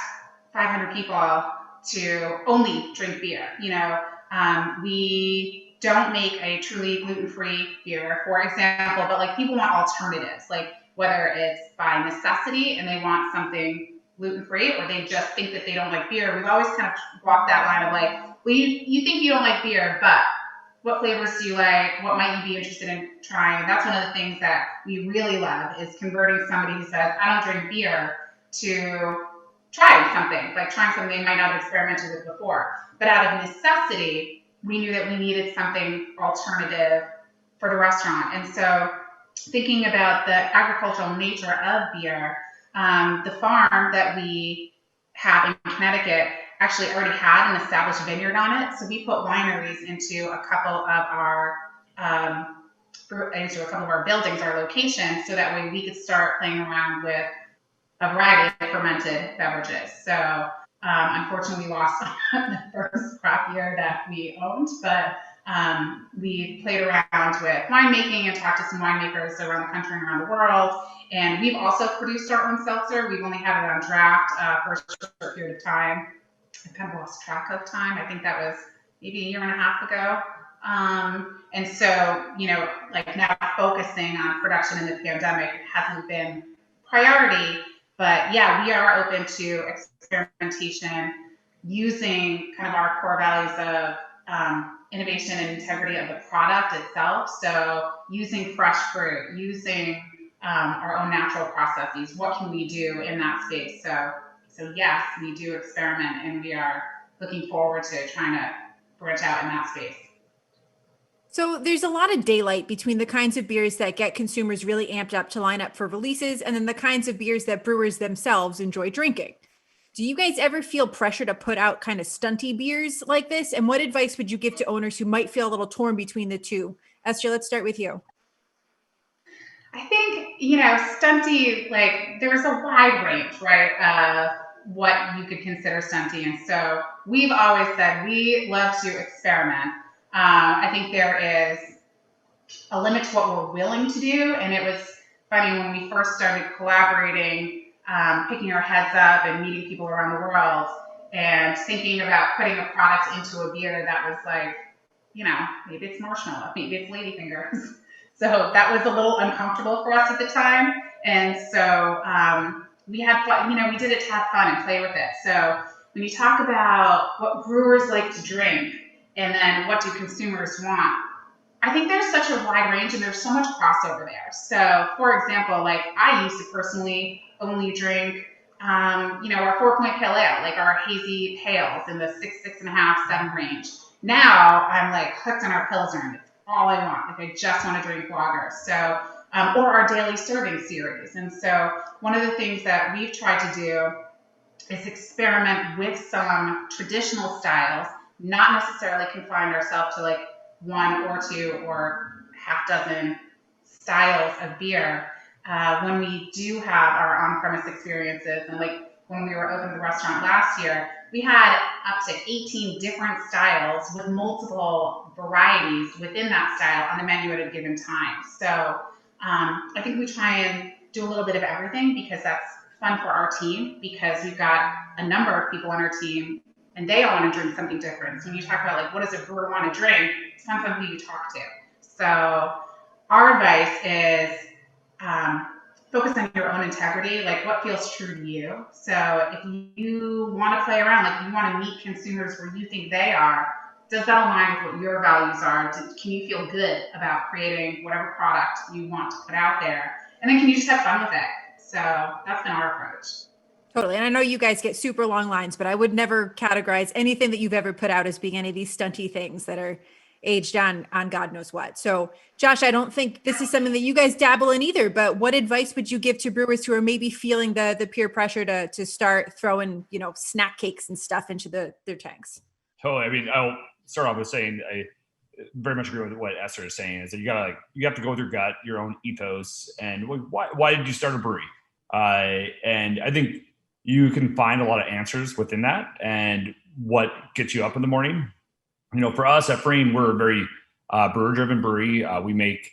D: 500 people to only drink beer. We don't make a truly gluten-free beer, for example, but like people want alternatives, like whether it's by necessity and they want something gluten-free, or they just think that they don't like beer. We've always kind of walked that line of like, well, you think you don't like beer, but what flavors do you like? What might you be interested in trying? That's one of the things that we really love, is converting somebody who says, I don't drink beer, to trying something they might not have experimented with before. But out of necessity, we knew that we needed something alternative for the restaurant. And so thinking about the agricultural nature of beer, the farm that we have in Connecticut actually already had an established vineyard on it. So we put wineries into a couple of our buildings, our locations, so that way we could start playing around with a variety of fermented beverages. So unfortunately, we lost the first crop year that we owned, but we played around with winemaking and talked to some winemakers around the country and around the world. And we've also produced our own seltzer. We've only had it on draft for a short period of time. I've kind of lost track of time. I think that was maybe a year and a half ago. And so, now focusing on production in the pandemic hasn't been priority. But yeah, we are open to experimentation using kind of our core values of innovation and integrity of the product itself. So using fresh fruit, using our own natural processes. What can we do in that space? So yes, we do experiment, and we are looking forward to trying to branch out in that space.
B: So there's a lot of daylight between the kinds of beers that get consumers really amped up to line up for releases, and then the kinds of beers that brewers themselves enjoy drinking. Do you guys ever feel pressure to put out kind of stunty beers like this? And what advice would you give to owners who might feel a little torn between the two? Esther, let's start with you.
D: I think, stunty, there's a wide range, right, what you could consider stunty. And so we've always said we love to experiment. I think there is a limit to what we're willing to do. And it was funny when we first started collaborating, picking our heads up and meeting people around the world and thinking about putting a product into a beer that was like, maybe it's marshmallow, maybe it's ladyfingers. So that was a little uncomfortable for us at the time. And so we had fun, we did it to have fun and play with it. So when you talk about what brewers like to drink and then what do consumers want, I think there's such a wide range and there's so much crossover there. So for example, I used to personally only drink, our 4-point pale ale, our hazy pales in the 6, 6.5, 7 range. Now I'm hooked on our Pilsner. It's all I want. I just want to drink lager. So, or our daily serving series. And so one of the things that we've tried to do is experiment with some traditional styles, not necessarily confine ourselves to 1 or 2 or half dozen styles of beer. When we do have our on-premise experiences, and when we were open the restaurant last year, we had up to 18 different styles with multiple varieties within that style on the menu at a given time. So I think we try and do a little bit of everything because that's fun for our team, because we've got a number of people on our team and they all want to drink something different. So when you talk about like, what does a brewer want to drink? It depends on who you talk to. So our advice is focus on your own integrity, like what feels true to you. So if you want to play around, like you want to meet consumers where you think they are, does that align with what your values are? Can you feel good about creating whatever product you want to put out there? And then can you just have fun with it? So that's been our approach.
B: Totally. And I know you guys get super long lines, but I would never categorize anything that you've ever put out as being any of these stunty things that are aged on God knows what. So Josh, I don't think this is something that you guys dabble in either, but what advice would you give to brewers who are maybe feeling the peer pressure to start throwing, snack cakes and stuff into their tanks?
E: Totally. I mean, I'll start off with saying I very much agree with what Esther is saying, is that you have to go with your gut, your own ethos, and why did you start a brewery? And I think you can find a lot of answers within that and what gets you up in the morning. For us at pFriem, we're a very brewer-driven brewery. We make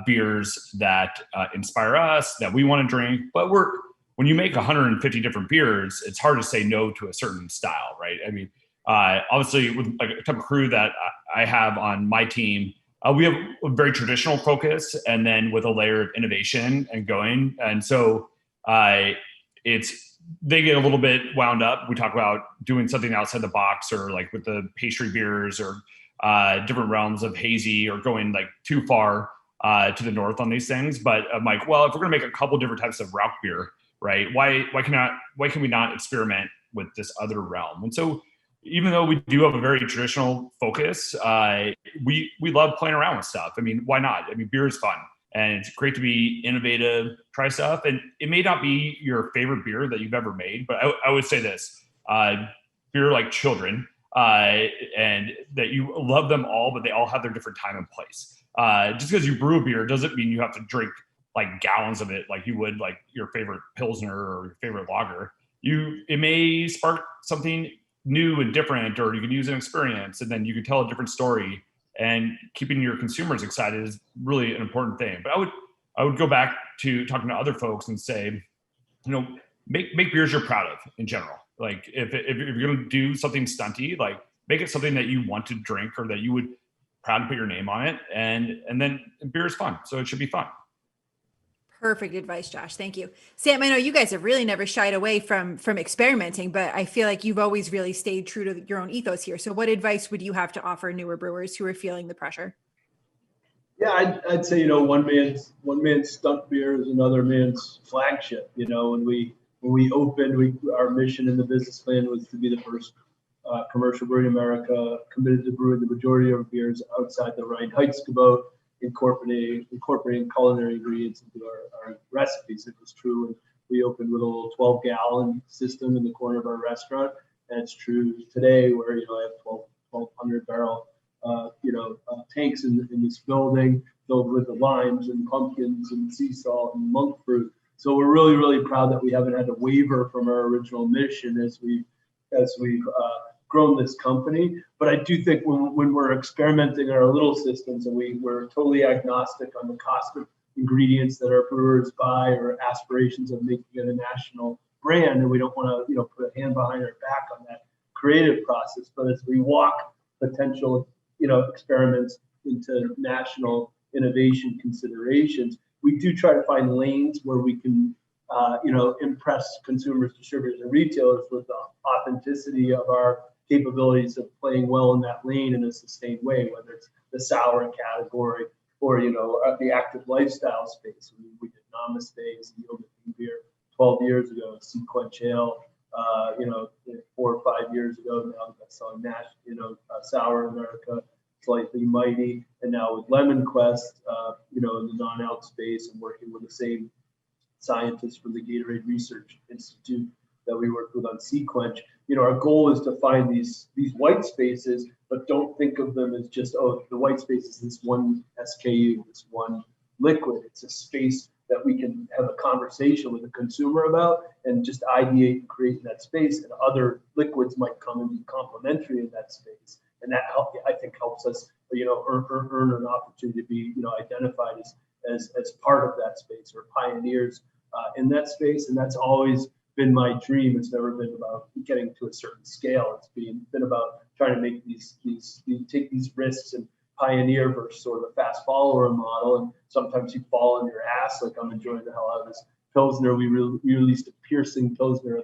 E: beers that inspire us, that we want to drink. But when you make 150 different beers, it's hard to say no to a certain style, right? I mean, obviously, with like a type of crew that I have on my team, we have a very traditional focus, and then with a layer of innovation and going. And so they get a little bit wound up. We talk about doing something outside the box, or like with the pastry beers, or different realms of hazy, or going like too far to the north on these things. But I'm like, well, if we're gonna make a couple different types of Rauch beer, right? Why can we not experiment with this other realm? And so, even though we do have a very traditional focus, we love playing around with stuff. I mean, why not? I mean, beer is fun. And it's great to be innovative, try stuff. And it may not be your favorite beer that you've ever made, but I would say this, beer like children, and that you love them all, but they all have their different time and place. Just because you brew a beer doesn't mean you have to drink like gallons of it like you would like your favorite Pilsner or your favorite lager. It may spark something new and different, or you can use an experience, and then you can tell a different story. And keeping your consumers excited is really an important thing. But I would go back to talking to other folks and say, make beers you're proud of in general. Like if you're going to do something stunty, like make it something that you want to drink, or that you would proud to put your name on it. And then beer is fun, so it should be fun.
B: Perfect advice, Josh. Thank you. Sam, I know you guys have really never shied away from experimenting, but I feel like you've always really stayed true to your own ethos here. So what advice would you have to offer newer brewers who are feeling the pressure?
C: Yeah, I'd say, one man's stunt beer is another man's flagship. When we opened, our mission in the business plan was to be the first commercial brewery in America committed to brewing the majority of our beers outside the Reinheitsgebot, incorporating culinary ingredients into our recipes. It was true when we opened with a little 12-gallon system in the corner of our restaurant, and it's true today where I have 1,200 barrel tanks in this building filled with the limes and pumpkins and sea salt and monk fruit. So we're really, really proud that we haven't had to waver from our original mission as we've grown this company. But I do think when we're experimenting in our little systems, and we're totally agnostic on the cost of ingredients that our brewers buy, or aspirations of making it a national brand, and we don't want to put a hand behind our back on that creative process. But as we walk potential experiments into national innovation considerations, we do try to find lanes where we can impress consumers, distributors, and retailers with the authenticity of our capabilities of playing well in that lane in a sustained way, whether it's the sour category or the active lifestyle space. We did Namaste as a yoga beer 12 years ago, Sequench Ale, 4 or 5 years ago. Now the best-selling sour in America, Slightly Mighty, and now with Lemon Quest, in the non-alc space, and working with the same scientists from the Gatorade Research Institute that we work with on Sequench. Our goal is to find these white spaces, but don't think of them as just, the white space is this one SKU, this one liquid. It's a space that we can have a conversation with the consumer about and just ideate and create that space, and other liquids might come and be complementary in that space. And that I think helps us, earn an opportunity to be, identified as part of that space, or pioneers in that space. And that's always been my dream. It's never been about getting to a certain scale. It's been about trying to make take these risks and pioneer versus sort of a fast follower model. And sometimes you fall on your ass. Like, I'm enjoying the hell out of this Pilsner. We released a piercing Pilsner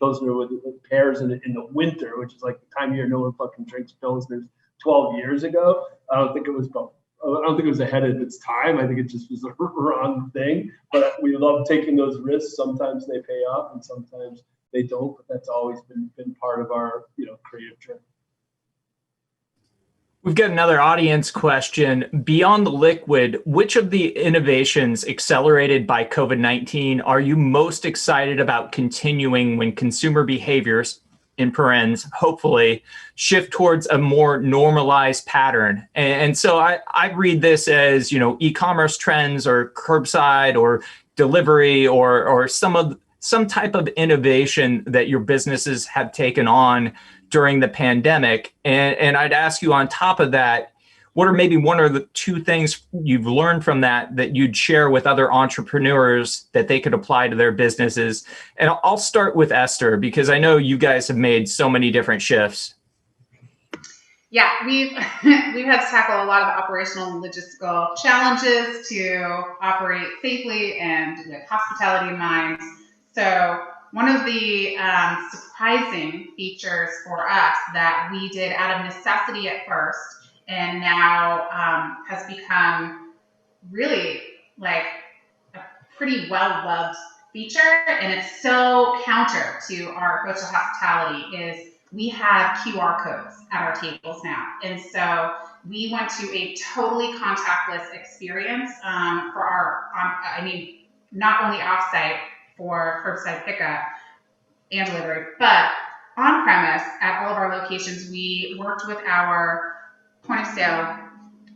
C: with pears in the winter, which is like the time of year no one fucking drinks Pilsners. 12 years ago, I don't think it was ahead of its time. I think it just was the wrong thing. But we love taking those risks. Sometimes they pay off, and sometimes they don't. But that's always been part of our creative journey.
A: We've got another audience question. Beyond the liquid, which of the innovations accelerated by COVID-19 are you most excited about continuing when consumer behaviors, in parens, hopefully, shift towards a more normalized pattern? And so I read this as, e-commerce trends, or curbside, or delivery, or some type of innovation that your businesses have taken on during the pandemic. And I'd ask you, on top of that, what are maybe one or the two things you've learned from that you'd share with other entrepreneurs that they could apply to their businesses? And I'll start with Esther, because I know you guys have made so many different shifts.
D: Yeah, we've had to tackle a lot of operational and logistical challenges to operate safely and with hospitality in mind. So one of the surprising features for us that we did out of necessity at first, and now has become really like a pretty well-loved feature, and it's so counter to our approach to hospitality, is we have QR codes at our tables now. And so we went to a totally contactless experience for our, not only offsite for curbside pickup and delivery, but on premise at all of our locations. We worked with our point of sale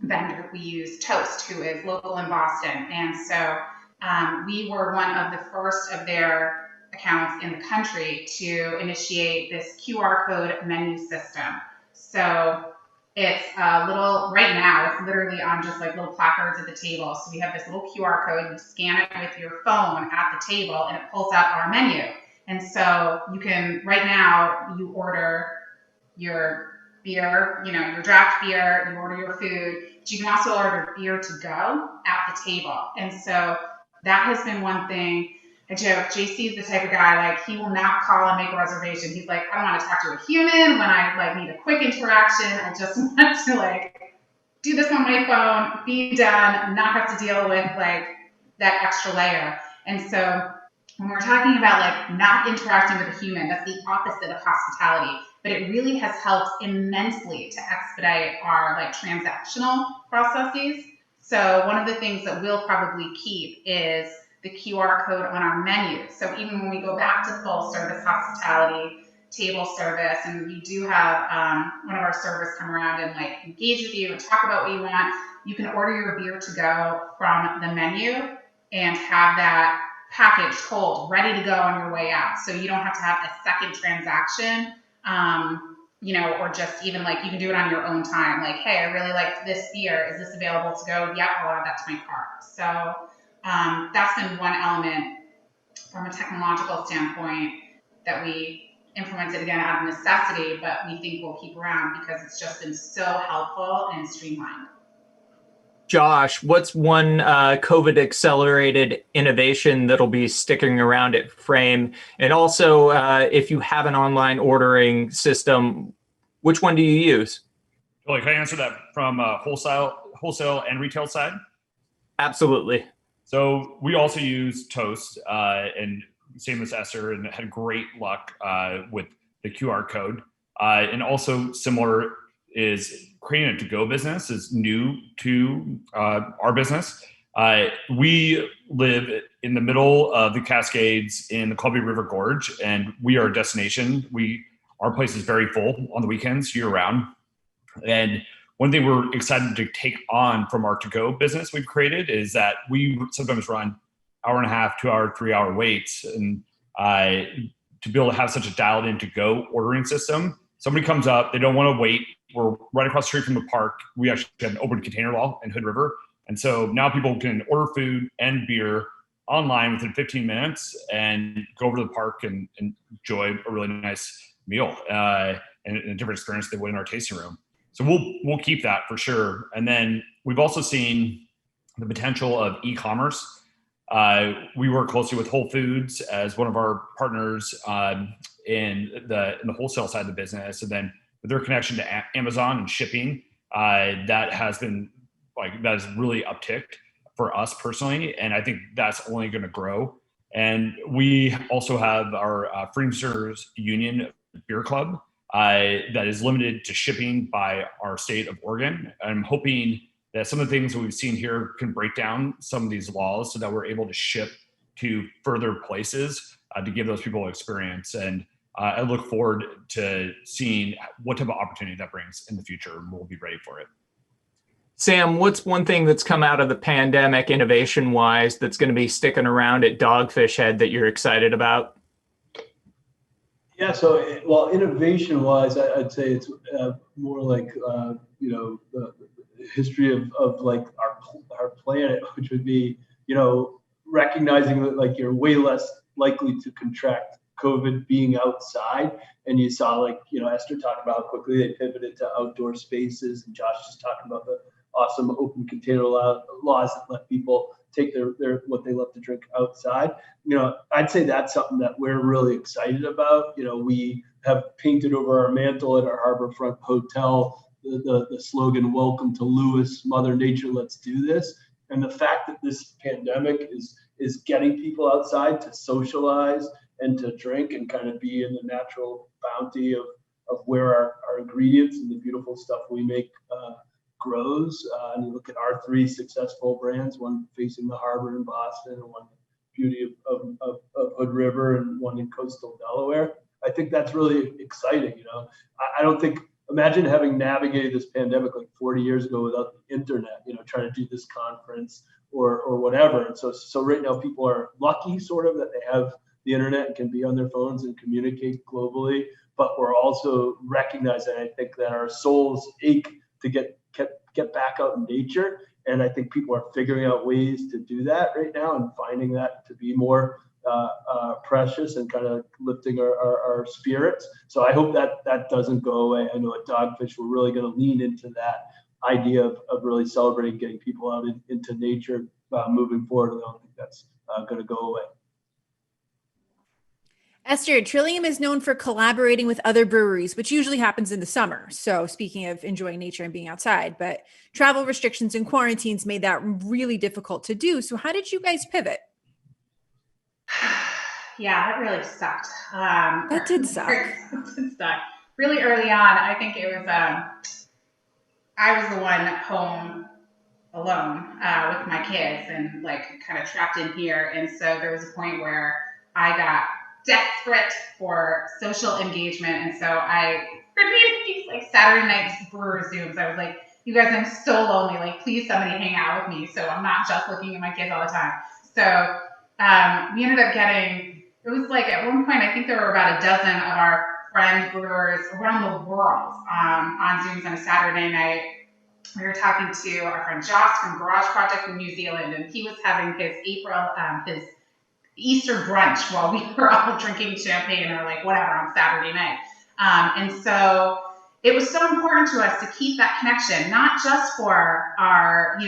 D: vendor. We use Toast, who is local in Boston. And so we were one of the first of their accounts in the country to initiate this QR code menu system. So it's right now, it's literally on just like little placards at the table. So we have this little QR code, you scan it with your phone at the table, and it pulls out our menu. And so you can, right now, you order your beer, your draft beer, you order your food, but you can also order beer to go at the table. And so that has been one thing. I joke, JC is the type of guy, like, he will not call and make a reservation. He's like, I don't want to talk to a human when I need a quick interaction. I just want to do this on my phone, be done, not have to deal with that extra layer. And so when we're talking about not interacting with a human, that's the opposite of hospitality, but it really has helped immensely to expedite our transactional processes. So one of the things that we'll probably keep is the QR code on our menu. So even when we go back to full service hospitality, table service, and we do have one of our servers come around and engage with you and talk about what you want, you can order your beer to go from the menu and have that package cold, ready to go on your way out. So you don't have to have a second transaction, or just even you can do it on your own time. Hey, I really liked this beer. Is this available to go? Yep, I'll add that to my cart. So that's been one element from a technological standpoint that we implemented, again, out of necessity, but we think we'll keep around because it's just been so helpful and streamlined.
A: Josh, what's one COVID accelerated innovation that'll be sticking around at Pfriem? And also, if you have an online ordering system, which one do you use?
E: Well, can I answer that from wholesale and retail side?
A: Absolutely.
E: So we also use Toast, and same as Esther, and had great luck with the QR code. And also similar is creating a to-go business is new to our business. We live in the middle of the Cascades in the Columbia River Gorge, and we are a destination. Our place is very full on the weekends, year-round. And one thing we're excited to take on from our to-go business we've created is that we sometimes run hour and a half, 2 hour, 3 hour waits. And to be able to have such a dialed in to go ordering system, somebody comes up, they don't want to wait. We're right across the street from the park. We actually have an open container wall in Hood River. And so now people can order food and beer online within 15 minutes and go over to the park and enjoy a really nice meal and a different experience they would in our tasting room. So we'll keep that for sure. And then we've also seen the potential of e-commerce. We work closely with Whole Foods as one of our partners in the wholesale side of the business, and then with their connection to Amazon and shipping, that has really upticked for us personally, and I think that's only going to grow. And we also have our pFriem Union Beer Club that is limited to shipping by our state of Oregon. I'm hoping that some of the things that we've seen here can break down some of these laws so that we're able to ship to further places to give those people experience. And I look forward to seeing what type of opportunity that brings in the future, and we'll be ready for it.
A: Sam, what's one thing that's come out of the pandemic innovation-wise that's going to be sticking around at Dogfish Head that you're excited about?
C: Yeah, so, innovation-wise, I'd say it's more like, the history of like our planet, which would be, recognizing that like you're way less likely to contract COVID being outside. And you saw Esther talking about how quickly they pivoted to outdoor spaces, and Josh just talking about the awesome open container laws that let people take their what they love to drink outside. I'd say that's something that we're really excited about. We have painted over our mantle at our Harborfront Hotel the slogan, "Welcome to Lewis, Mother Nature, let's do this." And the fact that this pandemic is getting people outside to socialize and to drink and kind of be in the natural bounty of where our ingredients and the beautiful stuff we make grows. And you look at our three successful brands, one facing the harbor in Boston, and one beauty of Hood River, and one in coastal Delaware. I think that's really exciting. I don't think, imagine having navigated this pandemic like 40 years ago without the internet, trying to do this conference or whatever. And so right now people are lucky sort of that they have the internet and can be on their phones and communicate globally. But we're also recognizing, I think, that our souls ache to get back out in nature. And I think people are figuring out ways to do that right now and finding that to be more precious and kind of lifting our spirits. So I hope that doesn't go away. I know at Dogfish, we're really going to lean into that idea of really celebrating getting people out into nature moving forward. I don't think that's going to go away.
B: Esther, Trillium is known for collaborating with other breweries, which usually happens in the summer. So speaking of enjoying nature and being outside, but travel restrictions and quarantines made that really difficult to do. So how did you guys pivot?
D: Yeah, that really sucked.
B: That did suck.
D: It did suck. Really early on, I think it was, I was the one home alone with my kids and kind of trapped in here. And so there was a point where I got desperate for social engagement. And so I created these Saturday night brewer Zooms. I was like, you guys, I'm so lonely. Please somebody hang out with me so I'm not just looking at my kids all the time. So we ended up getting, it was at one point, I think there were about a dozen of our friend brewers around the world on Zooms on a Saturday night. We were talking to our friend Josh from Garage Project in New Zealand, and he was having his his Easter brunch while we were all drinking champagne or whatever on Saturday night. And so it was so important to us to keep that connection, not just for our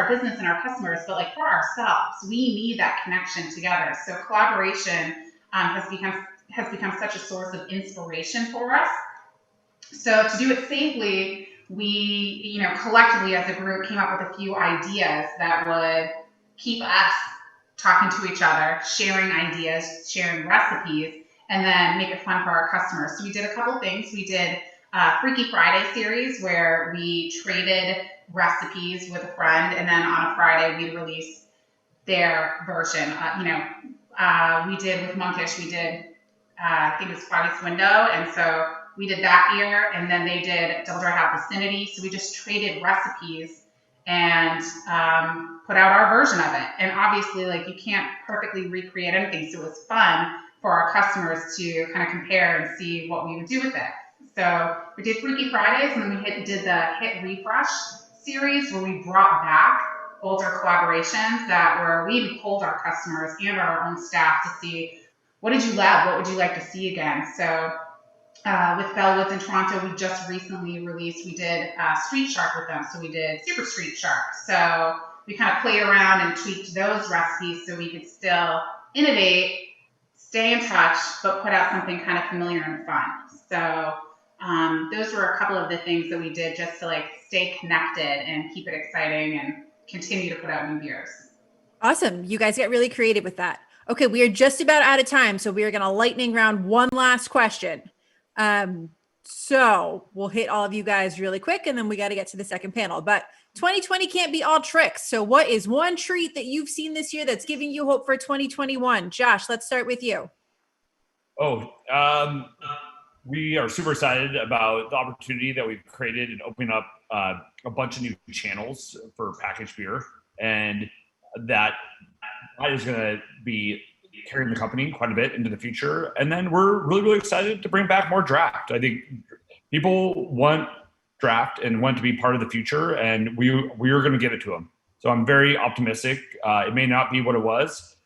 D: business and our customers, but for ourselves. We need that connection together. So collaboration has become such a source of inspiration for us. So to do it safely, we, collectively as a group came up with a few ideas that would keep us talking to each other, sharing ideas, sharing recipes, and then make it fun for our customers. So we did a couple things. We did a Freaky Friday series where we traded recipes with a friend, and then on a Friday we'd release their version. We did with Monkish, we did, I think it was Friday's Window, and so we did that year, and then they did Double Dry Hop Vicinity. So we just traded recipes and put out our version of it. And obviously, like, you can't perfectly recreate anything, so it was fun for our customers to kind of compare and see what we would do with it. So we did Freaky Fridays, and then we did the Hit Refresh series, where we brought back older collaborations we even polled our customers and our own staff to see, what did you love? What would you like to see again? So with Bellwoods in Toronto, we just recently released, we did Street Shark with them. So we did Super Street Shark. So we kind of played around and tweaked those recipes so we could still innovate, stay in touch, but put out something kind of familiar and fun. So those were a couple of the things that we did just to like stay connected and keep it exciting and continue to put out new beers.
B: Awesome. You guys get really creative with that. Okay, we are just about out of time, so we are going to lightning round one last question. So we'll hit all of you guys really quick, and then we got to get to the second panel. But 2020 can't be all tricks. So what is one treat that you've seen this year that's giving you hope for 2021? Josh, let's start with you.
E: We are super excited about the opportunity that we've created in opening up a bunch of new channels for packaged beer, and that is going to be carrying the company quite a bit into the future. And then we're really, really excited to bring back more draft. I think people want draft and want to be part of the future, and we are going to give it to them. So I'm very optimistic. It may not be what it was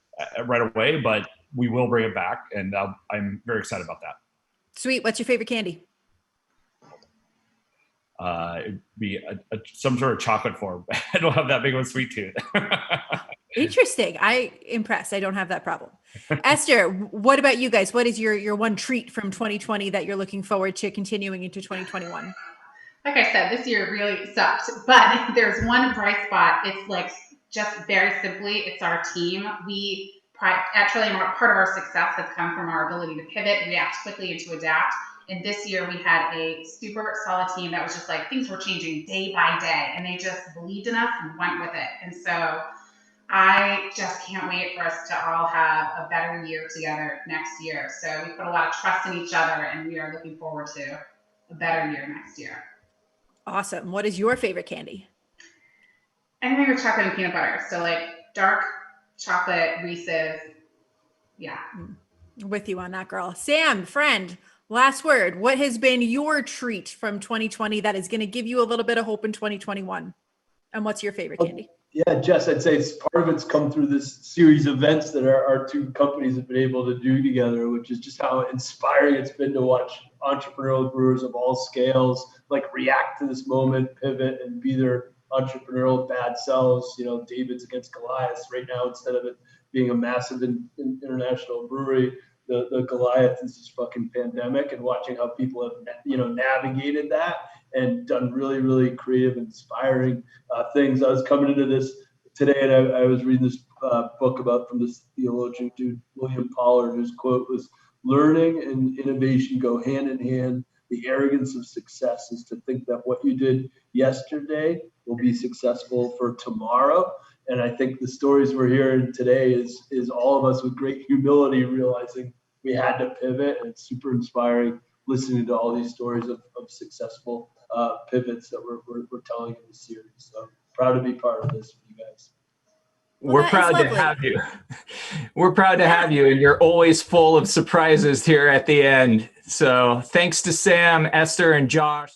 E: right away, but we will bring it back, and I'm very excited about that.
B: Sweet. What's your favorite candy?
E: It'd be some sort of chocolate form. I don't have that big of a sweet tooth.
B: Interesting. Impressed. I don't have that problem. Esther, what about you guys? What is your one treat from 2020 that you're looking forward to continuing into 2021?
D: Like I said, this year really sucked, but there's one bright spot. It's like, just very simply, it's our team. At Trillium, part of our success has come from our ability to pivot, react quickly, and to adapt. And this year we had a super solid team that was just like, things were changing day by day, and they just believed in us and went with it. And so I just can't wait for us to all have a better year together next year. So we put a lot of trust in each other, and we are looking forward to a better year next year.
B: Awesome. What is your favorite candy?
D: Anything with chocolate and peanut butter. So like dark chocolate, Reese's. Yeah.
B: With you on that, girl. Sam, friend, last word. What has been your treat from 2020 that is going to give you a little bit of hope in 2021? And what's your favorite candy?
C: Yeah, Jess, I'd say part of it's come through this series of events that our two companies have been able to do together, which is just how inspiring it's been to watch entrepreneurial brewers of all scales like react to this moment, pivot, and be their entrepreneurial bad selves. You know, David's against Goliath right now. Instead of it being a massive international brewery, the Goliath is this fucking pandemic, and watching how people have navigated that and done really, really creative, inspiring things. I was coming into this today, and I was reading this book from this theologian dude, William Pollard, whose quote was, "Learning and innovation go hand in hand. The arrogance of success is to think that what you did yesterday will be successful for tomorrow." And I think the stories we're hearing today is all of us with great humility realizing we had to pivot, and it's super inspiring listening to all these stories of successful pivots that we're telling in the series. So proud to be part of this with you guys.
B: Well,
A: we're proud to have you. We're proud to have you, and you're always full of surprises here at the end. So thanks to Sam, Esther, and Josh.